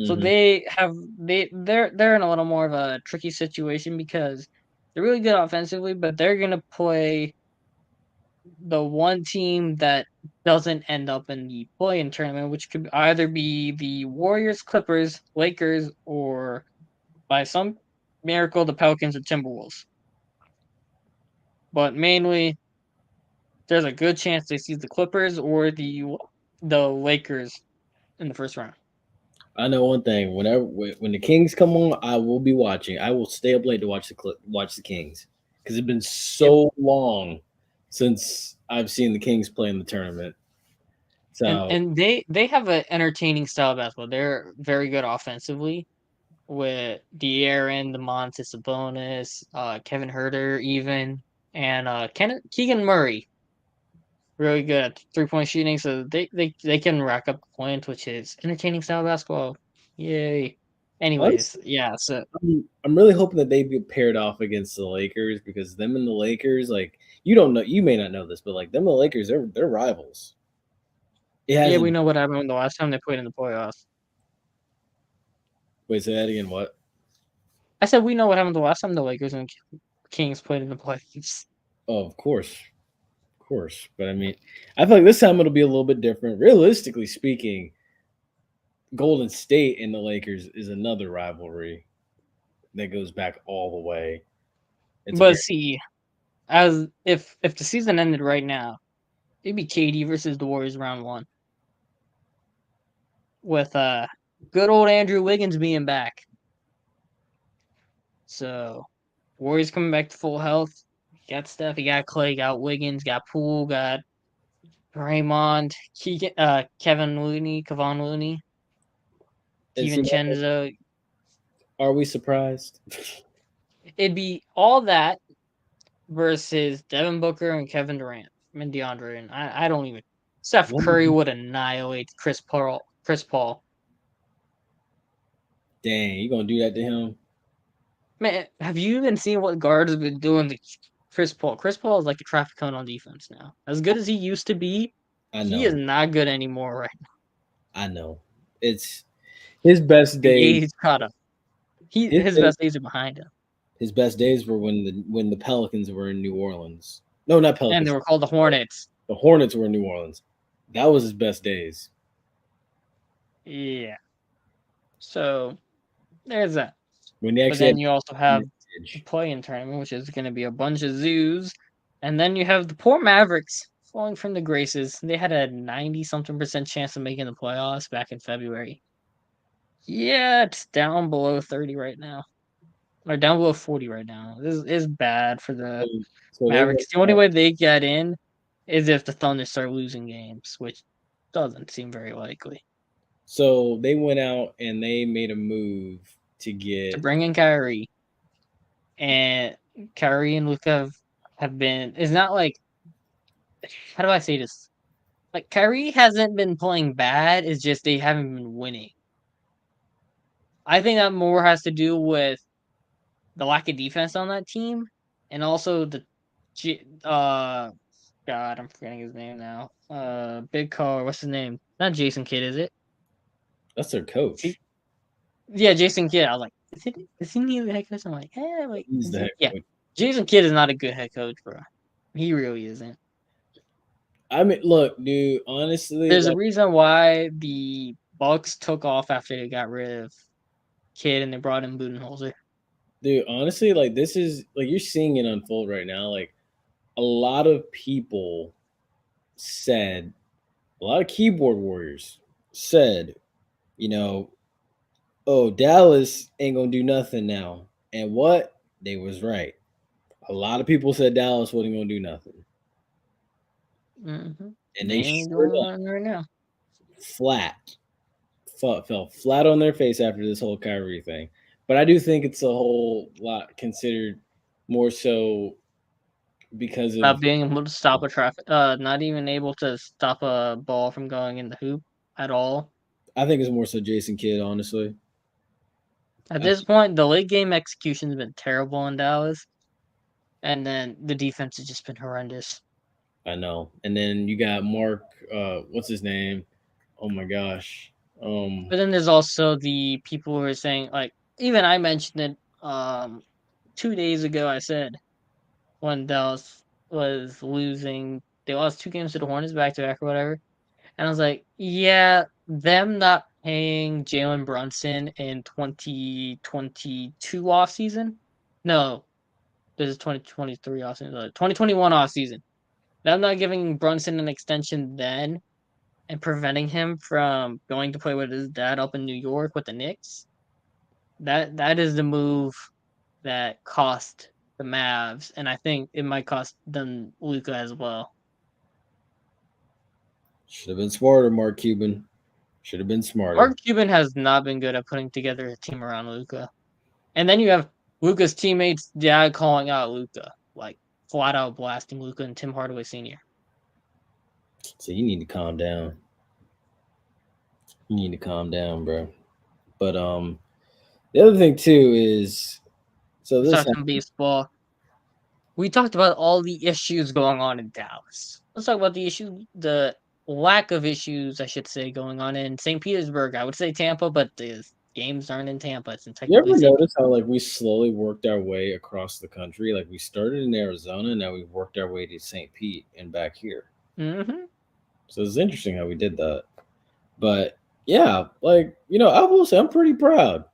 S1: So
S2: Mhm.
S1: they're in a little more of a tricky situation because they're really good offensively, but they're gonna play the one team that doesn't end up in the play-in tournament, which could either be the Warriors, Clippers, Lakers, or by some miracle the Pelicans or Timberwolves. But mainly, there's a good chance they see the Clippers or the Lakers in the first round.
S2: I know one thing. When the Kings come on, I will be watching. I will stay up late to watch the Kings because it's been so long since I've seen the Kings play in the tournament. So
S1: And they have an entertaining style of basketball. They're very good offensively with De'Aaron, the Montes Sabonis, Kevin Herter, even, and Keegan Murray. Really good at 3-point shooting, so they can rack up points, which is entertaining style basketball. Yay! Anyways,
S2: honestly,
S1: yeah. So
S2: I'm really hoping that they get paired off against the Lakers because them and the Lakers, like you don't know, you may not know this, but like them and the Lakers, they're rivals. It
S1: yeah, we
S2: hasn't.
S1: know what happened the last time they played in the playoffs.
S2: Wait, say that again. What?
S1: I said we know what happened the last time the Lakers and Kings played in the playoffs.
S2: Oh, of course. But I mean, I feel like this time it'll be a little bit different. Realistically speaking, Golden State and the Lakers is another rivalry that goes back all the way. It's
S1: But
S2: very
S1: see, as if the season ended right now, it'd be KD versus the Warriors round one, with good old Andrew Wiggins being back. So Warriors coming back to full health. You got Steph, you got Clay, you got Wiggins, got Poole, got Draymond, Kevon Looney,
S2: and see,
S1: DiVincenzo.
S2: are we surprised?
S1: It'd be all that versus Devin Booker and Kevin Durant and DeAndre. And I don't even. Steph Curry would annihilate Chris Paul.
S2: Dang, you gonna do that to him?
S1: Man, have you even seen what guards have been doing to Chris Paul? Chris Paul is like a traffic cone on defense now. As good as he used to be,
S2: I
S1: he is
S2: know,
S1: not good anymore right now.
S2: I know. It's his best
S1: The
S2: days.
S1: age caught up.
S2: His,
S1: His best days are behind him.
S2: his best days were when the Pelicans were in New Orleans. No, not
S1: And they
S2: Pelicans.
S1: were called the Hornets.
S2: The Hornets were in New Orleans. That was his best days.
S1: Yeah. So there's that.
S2: When they
S1: But
S2: actually
S1: then
S2: had
S1: you also have the
S2: advantage.
S1: play-in tournament, which is going to be a bunch of zoos. And then you have the poor Mavericks falling from the graces. They had a 90-something% chance of making the playoffs back in February. Yeah, it's down below 30 right now. Or down below 40 right now. This is bad for the
S2: So they went
S1: Mavericks. The only way they get in is if the Thunder start losing games, which doesn't seem very likely.
S2: So they went out and they made a move to
S1: To
S2: get.
S1: bring in Kyrie. And Kyrie and Luka have been. It's not like. How do I say this? Like, Kyrie hasn't been playing bad. It's just they haven't been winning. I think that more has to do with the lack of defense on that team, and also God, I'm forgetting his name now. Big car. What's his name? Not Jason Kidd, is it?
S2: That's their coach.
S1: Yeah, Jason Kidd. I was like, is he the head coach? I'm like, like,
S2: He's the head
S1: yeah.
S2: coach.
S1: Jason Kidd is not a good head coach, bro. He really isn't.
S2: I mean, look, dude. Honestly,
S1: There's a
S2: like,
S1: reason why the Bucks took off after they got rid of Kidd and they brought in Budenholzer.
S2: dude. Honestly, like this is like you're seeing it unfold right now. Like a lot of people said, a lot of keyboard warriors said, you know, oh, Dallas ain't gonna do nothing now. And what? They was right. A lot of people said Dallas wasn't gonna do nothing.
S1: Mm-hmm.
S2: And
S1: They
S2: they
S1: ain't
S2: sure
S1: doing
S2: enough
S1: nothing right now.
S2: flat. Fell flat on their face after this whole Kyrie thing. But I do think it's a whole lot considered more so because
S1: Not
S2: of
S1: being able to stop a traffic, not even able to stop a ball from going in the hoop at all.
S2: I think it's more so Jason Kidd, honestly.
S1: At this point, the late game execution has been terrible in Dallas, and then the defense has just been horrendous.
S2: I know. And then you got Mark, what's his name? Oh my gosh.
S1: But then there's also the people who are saying, like, even I mentioned it 2 days ago. I said when Dallas was losing they lost 2 games to the Hornets back to back or whatever. And I was like, yeah, them not paying Jalen Brunson in 2022 offseason? No, this is 2023 offseason. 2021 offseason. Them not giving Brunson an extension then and preventing him from going to play with his dad up in New York with the Knicks. That is the move that cost the Mavs, and I think it might cost them Luka as well.
S2: Should have been smarter, Mark Cuban. Should have been smarter.
S1: Mark Cuban has not been good at putting together a team around Luka. And then you have Luka's teammates' dad calling out Luka, like flat out blasting Luka and Tim Hardaway Sr.
S2: So you need to calm down. You need to calm down, bro. But the other thing too is so
S1: Let's
S2: this
S1: talk some baseball. We talked about all the issues going on in Dallas. Let's talk about the lack of issues, I should say, going on in St. Petersburg. I would say Tampa, but the games aren't in Tampa. It's in
S2: you
S1: technically
S2: ever
S1: St.
S2: notice how like we slowly worked our way across the country? Like we started in Arizona, now we worked our way to St. Pete and back here.
S1: Mm-hmm.
S2: So it's interesting how we did that. But yeah, like I will say I'm pretty proud.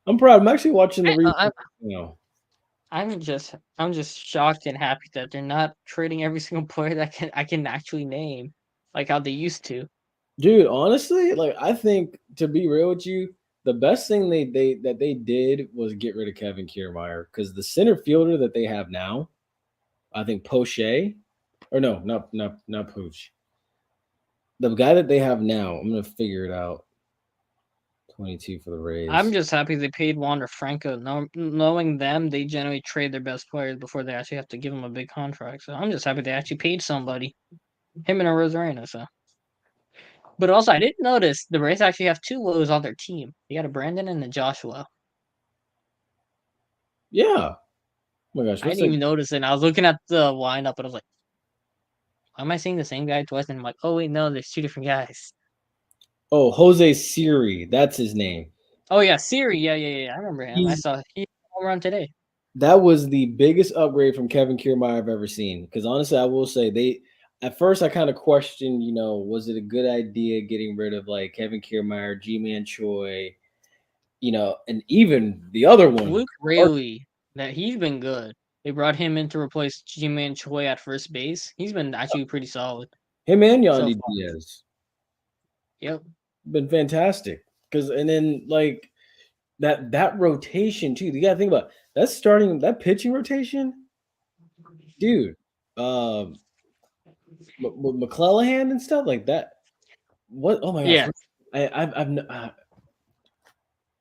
S2: I'm proud. I'm actually watching the replay.
S1: I'm just shocked and happy that they're not trading every single player that I can actually name, like how they used to.
S2: Dude, honestly, like I think to be real with you, the best thing they did was get rid of Kevin Kiermaier because the center fielder that they have now, I think Poche, or no, not Poche. The guy that they have now, I'm gonna figure it out. 22 for the Rays.
S1: I'm just happy they paid Wander Franco. Knowing them, they generally trade their best players before they actually have to give them a big contract. So I'm just happy they actually paid somebody, him and a Rosarena. So, but also I didn't notice the Rays actually have 2 lows on their team. They got a Brandon and a Joshua.
S2: Yeah. Oh my gosh,
S1: I didn't even notice it. And I was looking at the lineup, and I was like, "Why am I seeing the same guy twice?" And I'm like, "Oh wait, no, there's 2 different guys."
S2: Oh, Jose Siri, that's his name.
S1: Oh yeah, Siri. Yeah. I remember him. I saw he home run today.
S2: That was the biggest upgrade from Kevin Kiermaier I've ever seen. Because honestly, I will say at first I kind of questioned, was it a good idea getting rid of like Kevin Kiermaier, G-Man Choi, and even the other one,
S1: Luke Raley. That he's been good. They brought him in to replace Ji-Man Choi at first base. He's been actually pretty solid.
S2: him and
S1: So
S2: Yandy
S1: far.
S2: Diaz.
S1: Yep.
S2: Been fantastic. And then like that rotation too. You gotta think about that pitching rotation, dude. McClellan and stuff like that. What? Oh my gosh!
S1: Yeah.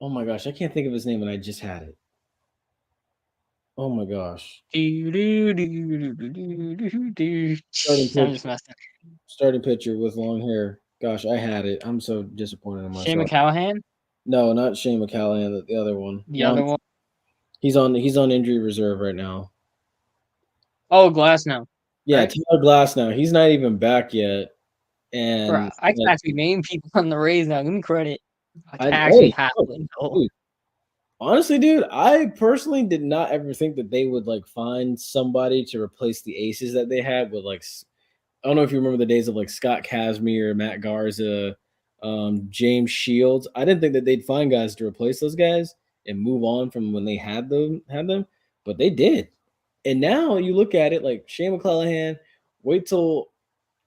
S2: Oh my gosh! I can't think of his name, and I just had it. Oh my gosh! Starting pitcher with long hair. Gosh, I had it. I'm so disappointed in myself.
S1: Shane McCallahan?
S2: No, not Shane McCallahan. The other one.
S1: The other one.
S2: He's on injury reserve right now.
S1: Oh, Glasnow.
S2: Yeah,
S1: right?
S2: Taylor Glasnow. He's not even back yet. And
S1: Bro, I can actually name people on the Rays now. Give me credit. I
S2: honestly, dude, I personally did not ever think that they would like find somebody to replace the aces that they had with like I don't know if you remember the days of like Scott Kazmir, Matt Garza, James Shields. I didn't think that they'd find guys to replace those guys and move on from when they had them, but they did. And now you look at it like Shane McClellan. Wait till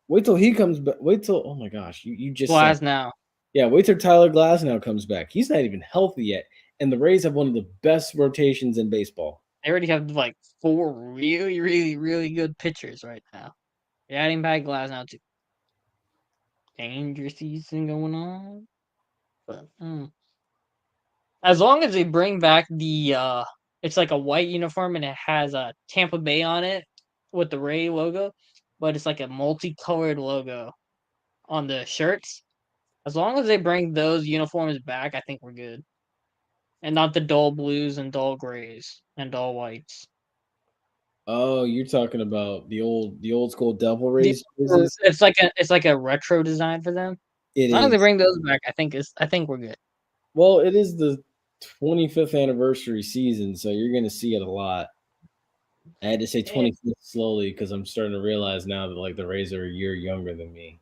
S2: he comes back. Oh my gosh, you just
S1: Glasnow.
S2: Yeah, wait till Tyler Glasnow comes back. He's not even healthy yet. And the Rays have one of the best rotations in baseball.
S1: They already have like 4 really, really, really good pitchers right now. They're adding back Glasnow too. Dangerous season going on. But as long as they bring back the it's like a white uniform and it has a Tampa Bay on it with the Ray logo, but it's like a multicolored logo on the shirts. As long as they bring those uniforms back, I think we're good. And not the dull blues and dull grays and dull whites.
S2: Oh, you're talking about the old school Devil Rays?
S1: It's like a retro design for them. As long as they bring those back, I think we're good.
S2: Well, it is the 25th anniversary season, so you're going to see it a lot. I had to say 25th slowly because I'm starting to realize now that like the Rays are a year younger than me.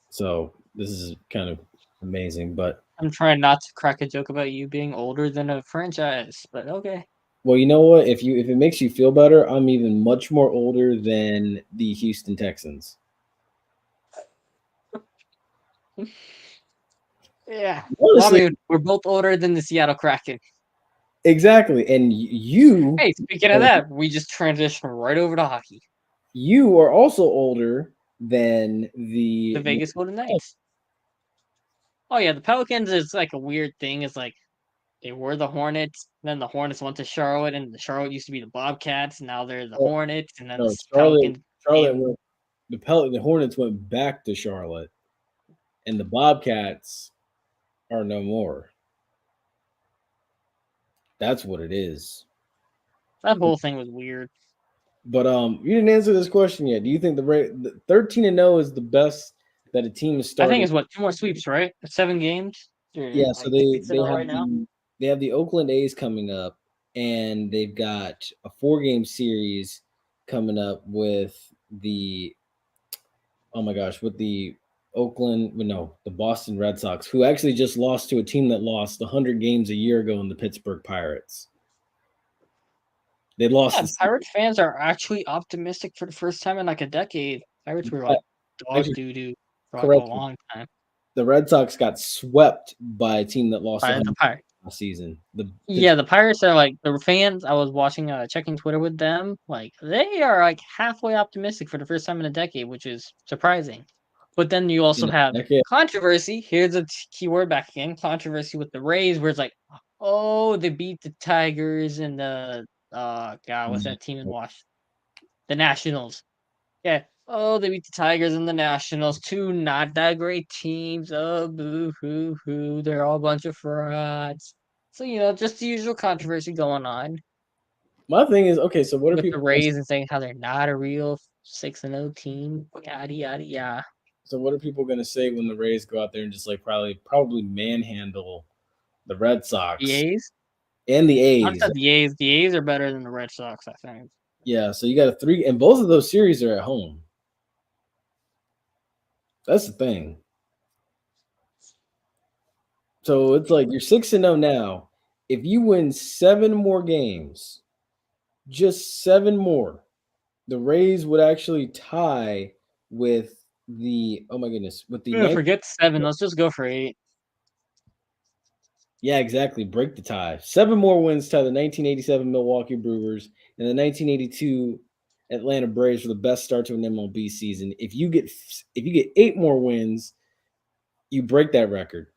S2: So this is kind of amazing. But
S1: I'm trying not to crack a joke about you being older than a franchise, but okay.
S2: well, you know what? If it makes you feel better, I'm even much more older than the Houston Texans.
S1: Yeah. Well, I
S2: Honestly,
S1: mean, we're both older than the Seattle Kraken.
S2: exactly. And
S1: Hey, speaking of that, we just transitioned right over to hockey.
S2: you are also older than
S1: The Vegas Golden Knights. Oh yeah, the Pelicans is like a weird thing. It's like they were the Hornets, then the Hornets went to Charlotte, and the Charlotte used to be the Bobcats. Now they're the Hornets, and then
S2: No,
S1: the Pelicans
S2: Charlotte
S1: came.
S2: the Hornets went back to Charlotte, and the Bobcats are no more. That's what it is.
S1: That whole thing was weird.
S2: But you didn't answer this question yet. Do you think the 13-0 is the best that a team is
S1: I think
S2: starting?
S1: it's what 2 more sweeps, right? 7 games.
S2: Yeah, so
S1: Like 6 right now.
S2: they have the Oakland A's coming up, and they've got a 4-game series coming up with the oh my gosh, with the the Boston Red Sox, who actually just lost to a team that lost 100 games a year ago in the Pittsburgh Pirates. They lost.
S1: Yeah, Pirates fans are actually optimistic for the first time in like a decade. Pirates were like dog
S2: Actually,
S1: doo doo for like a
S2: correct.
S1: long time.
S2: The Red Sox got swept by a team that lost
S1: By
S2: 100
S1: the Pirates.
S2: last season.
S1: Yeah, the Pirates are like the fans. I was watching, checking Twitter with them. Like they are like halfway optimistic for the first time in a decade, which is surprising. But then you also
S2: in a
S1: have
S2: decade.
S1: controversy. Here's a key word back again: controversy with the Rays, where it's like, oh, they beat the Tigers and the God, what's that team in Washington? The Nationals. Yeah. Oh, they beat the Tigers and the Nationals, two not that great teams. Oh, boo hoo hoo. They're all a bunch of frauds. So, just the usual controversy going on
S2: My thing is, okay, so what are
S1: with the
S2: people
S1: Rays and saying how they're not a real 6-0 team. Yada, yada, yada.
S2: so what are people going to say when the Rays go out there and just like probably manhandle the Red
S1: The
S2: Sox
S1: A's?
S2: and the
S1: I've
S2: A's?
S1: said the A's. The A's are better than the Red Sox, I think.
S2: Yeah, so you got a 3 and both of those series are at home. That's the thing. So it's like you're 6-0 now. If you win 7 more games, just 7 more, the Rays would actually tie with the oh my goodness, with the
S1: Forget 7. Let's just go for 8.
S2: yeah, exactly. Break the tie. 7 more wins tie the 1987 Milwaukee Brewers and the 1982 Atlanta Braves for the best start to an MLB season. If you get 8 more wins, you break that record.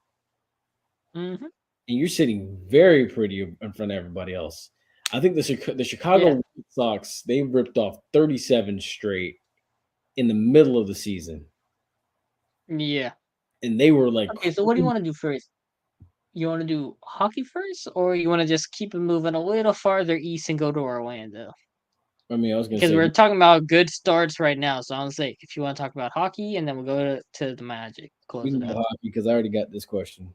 S1: Mm-hmm.
S2: And you're sitting very pretty in front of everybody else. I think the Chicago White Sox, they ripped off 37 straight in the middle of the season.
S1: Yeah.
S2: And they were like,
S1: okay, so what do you want to do first? You want to do hockey first, or you want to just keep it moving a little farther east and go to Orlando?
S2: I mean, I was going to
S1: Because
S2: say,
S1: we're talking about good starts right now. So I'm say if you want to talk about hockey, and then we'll go to the Magic.
S2: we
S1: Close
S2: can
S1: it
S2: go
S1: out.
S2: hockey because I already got this question.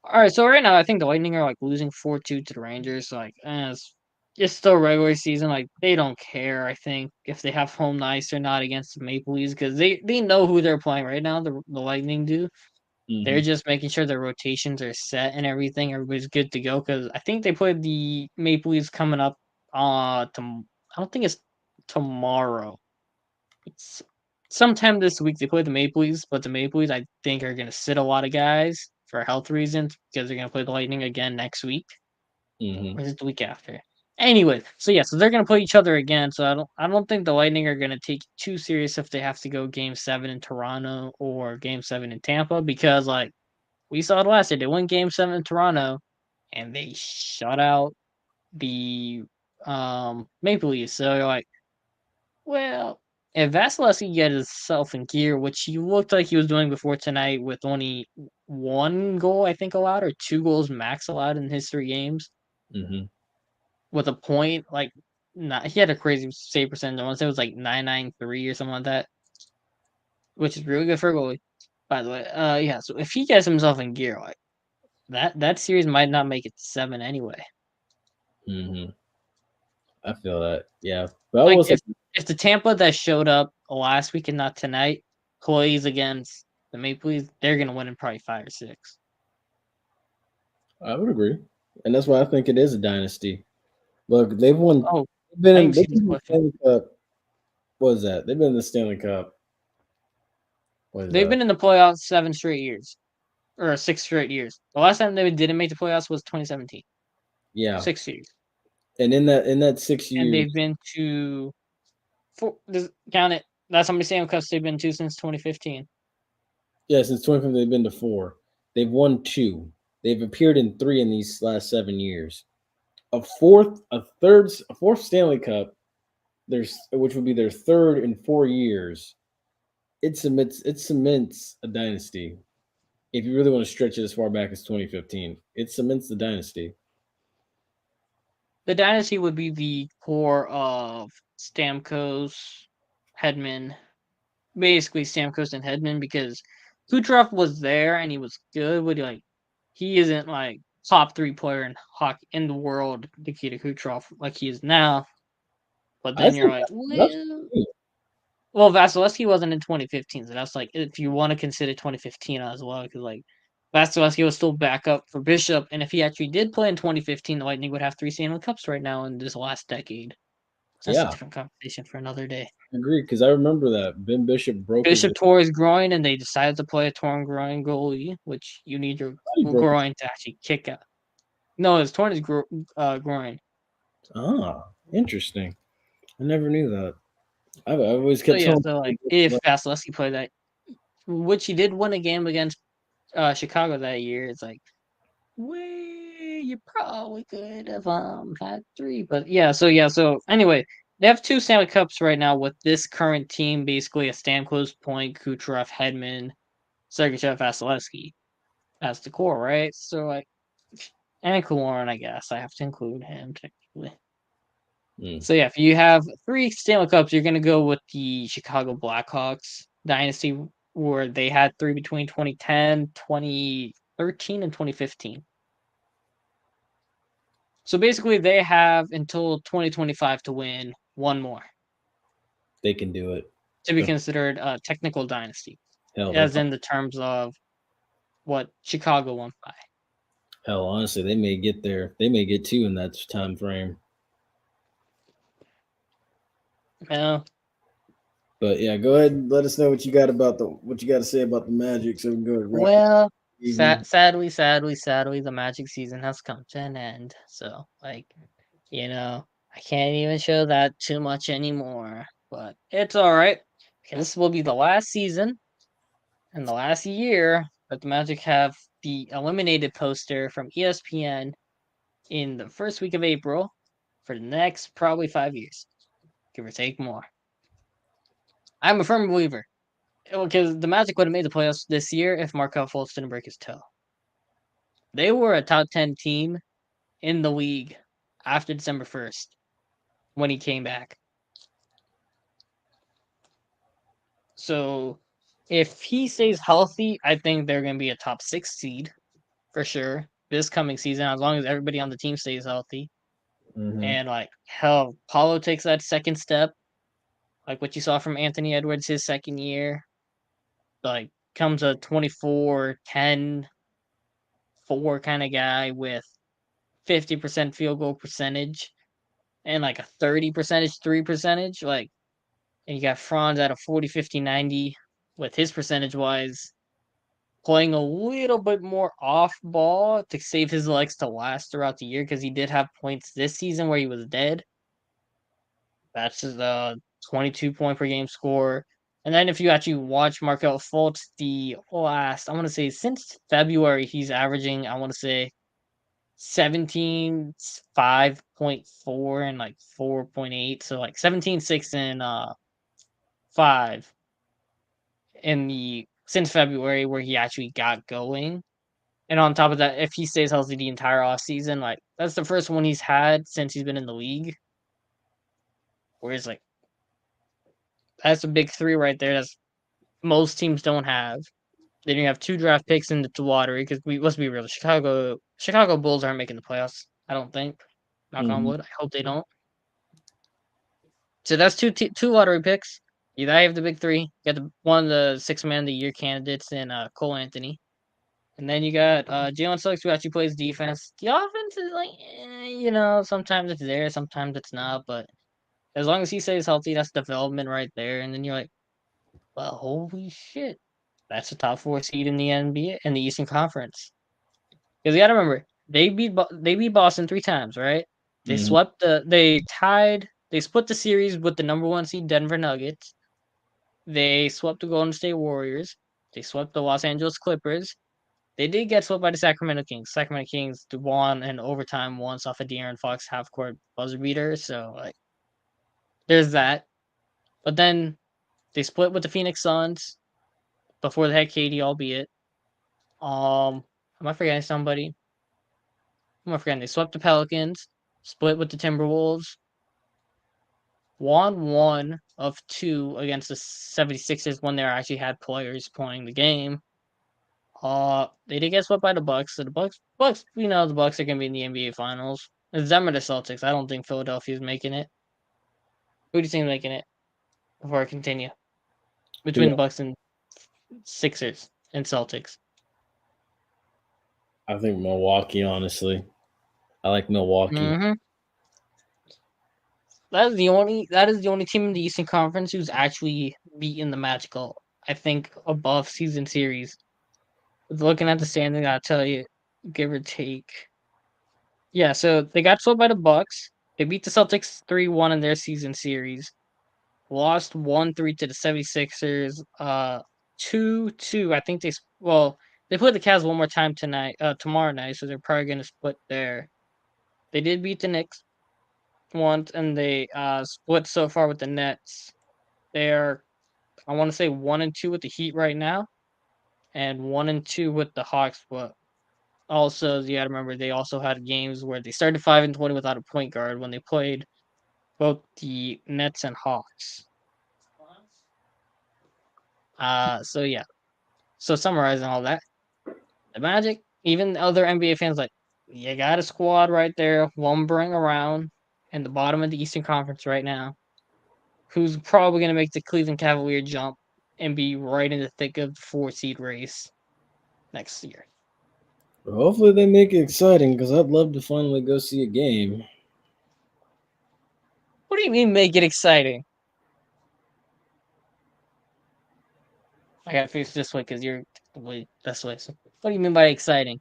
S1: All right. So right now, I think the Lightning are like losing 4-2 to the Rangers. So, like, it's still regular season. Like they don't care. I think if they have home ice or not against the Maple Leafs because they know who they're playing right now. The Lightning do. They're just making sure their rotations are set and everything. Everybody's good to go because I think they played the Maple Leafs coming up. I don't think it's tomorrow. It's sometime this week. They play the Maple Leafs, but the Maple Leafs I think are going to sit a lot of guys for health reasons because they're going to play the Lightning again next week. Or is it the week after? Anyway, so they're gonna play each other again. So I don't think the Lightning are gonna take too serious if they have to go Game 7 in Toronto or Game 7 in Tampa because like we saw it last year, they won Game 7 in Toronto and they shut out the Maple Leafs. So you're like, well, if Vasilevsky get himself in gear, which he looked like he was doing before tonight with only 1 goal I think allowed or 2 goals max allowed in his 3 games with a point, like, not he had a crazy save percentage. I want to say it was like 993 or something like that, which is really good for a goalie, by the way. Yeah. So if he gets himself in gear, like that series might not make it 7 anyway.
S2: I feel that. Yeah. But I
S1: Like
S2: will say,
S1: if the Tampa that showed up last week and not tonight plays against the Maple Leafs, they're gonna win in probably 5 or 6.
S2: I would agree. And that's why I think it is a dynasty. Look, they've won.
S1: Oh,
S2: They've been
S1: I
S2: in,
S1: didn't see
S2: they've
S1: this
S2: been in the
S1: question.
S2: Stanley Cup. What is that? They've been in the Stanley Cup. What is
S1: They've
S2: that?
S1: been in the playoffs 7 straight years. Or 6 straight years. The last time they didn't make the playoffs was 2017.
S2: Yeah.
S1: 6 years.
S2: And in that 6
S1: And
S2: years,
S1: they've been to count it. That's how many Stanley Cups they've been to since 2015.
S2: yeah, since 2015 they've been to 4. They've won 2. They've appeared in 3 in these last 7 years. A fourth Stanley Cup, which would be their third in 4 years. It cements a dynasty. If you really want to stretch it as far back as 2015, it cements the dynasty.
S1: The dynasty would be the core of Stamkos, Hedman, basically Stamkos and Hedman, because Kucherov was there and he was good, but he isn't like top 3 player in hockey in the world, Nikita Kucherov, like he is now. But
S2: I
S1: then you're
S2: think
S1: like,
S2: that's
S1: well, Vasilevsky wasn't in 2015, so that's like if you want to consider 2015 as well, because like Vasilevsky was still backup for Bishop, and if he actually did play in 2015, the Lightning would have 3 Stanley Cups right now in this last decade. So that's a
S2: yeah,
S1: different conversation for another day.
S2: I agree because I remember that Ben Bishop broke his
S1: Bishop tore his groin, and they decided to play a torn groin goalie, which you need your
S2: he broke his,
S1: groin to actually kick out. No, it's torn his groin.
S2: interesting. I never knew that. I've always
S1: So
S2: kept
S1: yeah,
S2: telling
S1: so like
S2: people,
S1: if Vasilevsky played that, which he did win a game against Chicago that year, it's like, you probably could have had 3, but so anyway, they have 2 Stanley Cups right now with this current team, basically a Stamkos, Point, Kucherov, Hedman, Sergachev, Vasilevsky as the core, right? So like, and Kaloran, I guess I have to include him technically.
S2: Mm.
S1: So yeah, if you have 3 Stanley Cups, you're gonna go with the Chicago Blackhawks dynasty, where they had 3 between 2010, 2013, and 2015. So basically, they have until 2025 to win 1 more
S2: They can do it.
S1: to be considered a technical dynasty,
S2: Hell,
S1: as in the terms of what Chicago won by.
S2: hell, honestly, they may get there. They may get 2 in that time frame.
S1: Well,
S2: But yeah, go ahead and let us know what you got to say about the Magic, so we can go ahead and wrap
S1: well,
S2: evening.
S1: sadly, the Magic season has come to an end. So, like, I can't even show that too much anymore. But it's all right, because this will be the last season and the last year that the Magic have the eliminated poster from ESPN in the first week of April for the next probably 5 years, give or take more. I'm a firm believer, because the Magic would have made the playoffs this year if Markelle Fultz didn't break his toe. They were a top 10 team in the league after December 1st when he came back. So if he stays healthy, I think they're going to be a top 6 seed for sure this coming season, as long as everybody on the team stays healthy.
S2: Mhm.
S1: And like, hell, Paulo takes that second step, like what you saw from Anthony Edwards his second year. Like, comes a 24, 10, 4 kind of guy with 50% field goal percentage and like a 30% 3 percentage. Like, and you got Franz at a 40, 50, 90 with his percentage wise, playing a little bit more off ball to save his legs to last throughout the year, because he did have points this season where he was dead. That's the 22 point per game score. And then if you actually watch Markelle Fultz, the last, I want to say since February, he's averaging, I want to say 17, 5.4 and like 4.8. So like 17, 6 and 5 since February, where he actually got going. And on top of that, if he stays healthy the entire off season, like that's the first one he's had since he's been in the league. Whereas like that's a big 3 right there. That's most teams don't have. Then you have 2 draft picks in the lottery, because let's be real, Chicago Bulls aren't making the playoffs. I don't think. Knock on
S2: Mhm.
S1: wood. I hope they don't. So that's two lottery picks. You have the big three. You got one of the 6-man of the year candidates in Cole Anthony. And then you got Jalen Suggs, who actually plays defense. The offense is like, sometimes it's there, sometimes it's not. But as long as he stays healthy, that's development right there. And then you're like, well, holy shit, that's the top 4 seed in the NBA in the Eastern Conference. Because you got to remember, they beat Boston 3 times, right? They they split the series with the number 1 seed Denver Nuggets. They swept the Golden State Warriors. They swept the Los Angeles Clippers. They did get swept by the Sacramento Kings. Sacramento Kings won in overtime once off a De'Aaron Fox half-court buzzer beater. So, like, there's that. But then they split with the Phoenix Suns before they had KD, albeit. Am I forgetting somebody? Am I forgetting? They swept the Pelicans, split with the Timberwolves, won 1 of 2 against the 76ers when they actually had players playing the game. They did get swept by the Bucks. So the Bucks, the Bucks are gonna be in the NBA Finals. It's them or the Celtics. I don't think Philadelphia's making it. Who do you think is making it? Before I continue, between the Bucks and Sixers and Celtics.
S2: I think Milwaukee. Honestly, I like Milwaukee.
S1: Mm-hmm. That is the only team in the Eastern Conference who's actually beaten the Magical. I think above season series. Looking at the standing, I'll tell you, give or take. Yeah, so they got swept by the Bucks. They beat the Celtics 3-1 in their season series. Lost 1-3 to the 76ers. 2-2. I think they play the Cavs one more time tomorrow night, so they're probably gonna split there. They did beat the Knicks once, and they split so far with the Nets. They're, I want to say, 1-2 with the Heat right now, and 1-2 with the Hawks. But also, you got to remember they also had games where they started 5-20 without a point guard when they played both the Nets and Hawks. So yeah. So summarizing all that, the Magic, even other NBA fans, like, you got a squad right there lumbering around in the bottom of the Eastern Conference right now, who's probably going to make the Cleveland Cavalier jump and be right in the thick of the 4 seed race next year.
S2: Hopefully they make it exciting because I'd love to finally go see a game.
S1: What do you mean make it exciting? I gotta face this way because you're this way. So what do you mean by exciting?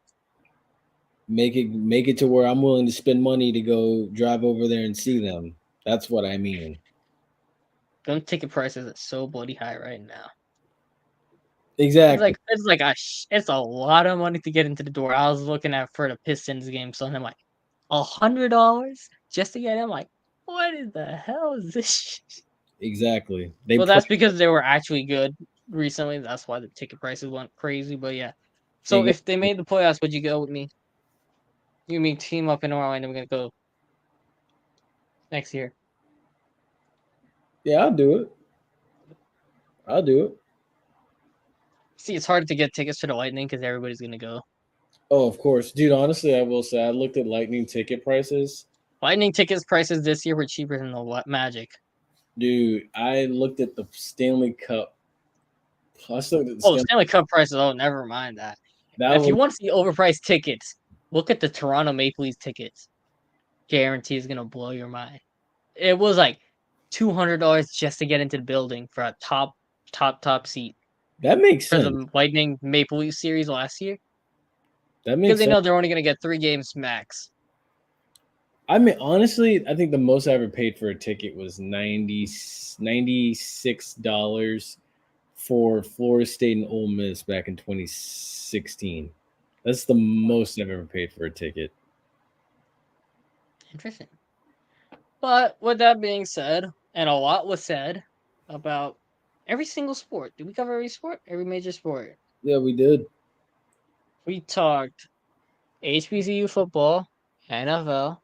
S2: Make it to where I'm willing to spend money to go drive over there and see them. That's what I mean.
S1: Them ticket prices are so bloody high right now.
S2: Exactly.
S1: It's a lot of money to get into the door. I was looking at for the Pistons game, so I'm like, $100 just to get in. I'm like, what in the hell is this?
S2: Exactly.
S1: That's because they were actually good recently. That's why the ticket prices went crazy. But yeah, so if they made the playoffs, would you go with me? You and me team up in Orlando. We're gonna go next year.
S2: Yeah, I'll do it.
S1: See, it's hard to get tickets for the Lightning because everybody's gonna go.
S2: Oh, of course. Dude, honestly, I will say I looked at Lightning ticket prices.
S1: Lightning tickets prices this year were cheaper than the Magic.
S2: Dude, I looked at the Stanley Cup.
S1: Stanley Cup prices. Oh, never mind that. If you want to see overpriced tickets, look at the Toronto Maple Leafs tickets. Guarantee is gonna blow your mind. It was like $200 just to get into the building for a top seat.
S2: That makes sense.
S1: For the Lightning Maple Leafs series last year.
S2: That makes
S1: because they
S2: sense.
S1: know they're only gonna get 3 games max.
S2: I mean, honestly, I think the most I ever paid for a ticket was $96 for Florida State and Ole Miss back in 2016. That's the most I've ever paid for a ticket.
S1: Interesting. But with that being said, and a lot was said about every single sport. Did we cover every sport? Every major sport?
S2: Yeah, we did.
S1: We talked HBCU football, NFL,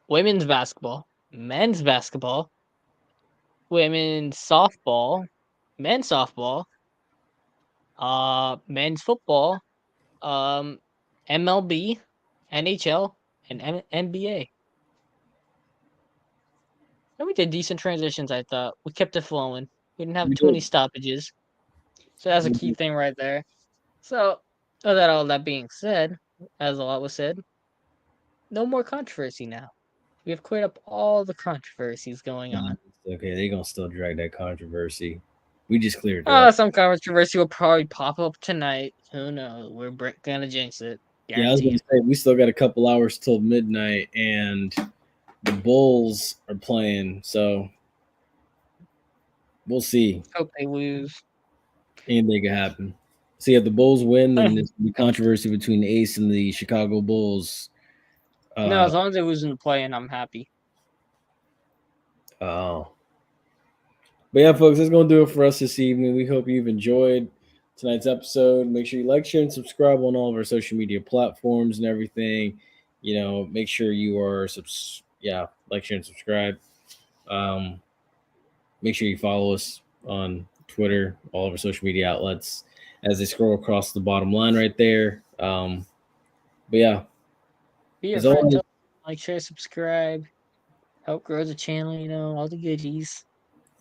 S1: women's basketball, men's basketball, women's softball, men's softball, men's football, MLB, NHL, and NBA. And we did decent transitions, I thought. We kept it flowing. We didn't have
S2: We
S1: too many
S2: did.
S1: stoppages. So that's a
S2: We
S1: key
S2: did.
S1: thing right there. So, all that being said, as a lot was said, no more controversy now. We have cleared up all the controversies going on.
S2: Okay, they're gonna still drag that controversy. We just cleared it up.
S1: Some controversy will probably pop up tonight. Who knows? We're gonna jinx it.
S2: Yeah, I was gonna
S1: Guaranteed.
S2: say we still got a couple hours till midnight, and the Bulls are playing, so we'll see.
S1: Hope they lose.
S2: Anything can happen. See, if the Bulls win, then there's the controversy between the Ace and the Chicago Bulls.
S1: No, as long as they lose in the play-in, I'm happy.
S2: Oh. But yeah, folks, that's going to do it for us this evening. We hope you've enjoyed tonight's episode. Make sure you like, share, and subscribe on all of our social media platforms and everything. You know, make sure you are, like, share, and subscribe. Make sure you follow us on Twitter, all of our social media outlets as they scroll across the bottom line right there. But yeah,
S1: Be your
S2: as
S1: friend.
S2: always,
S1: Like, share, subscribe. Help grow the channel, all the goodies.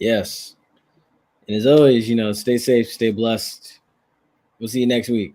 S2: yes. And as always, stay safe, stay blessed. We'll see you next week.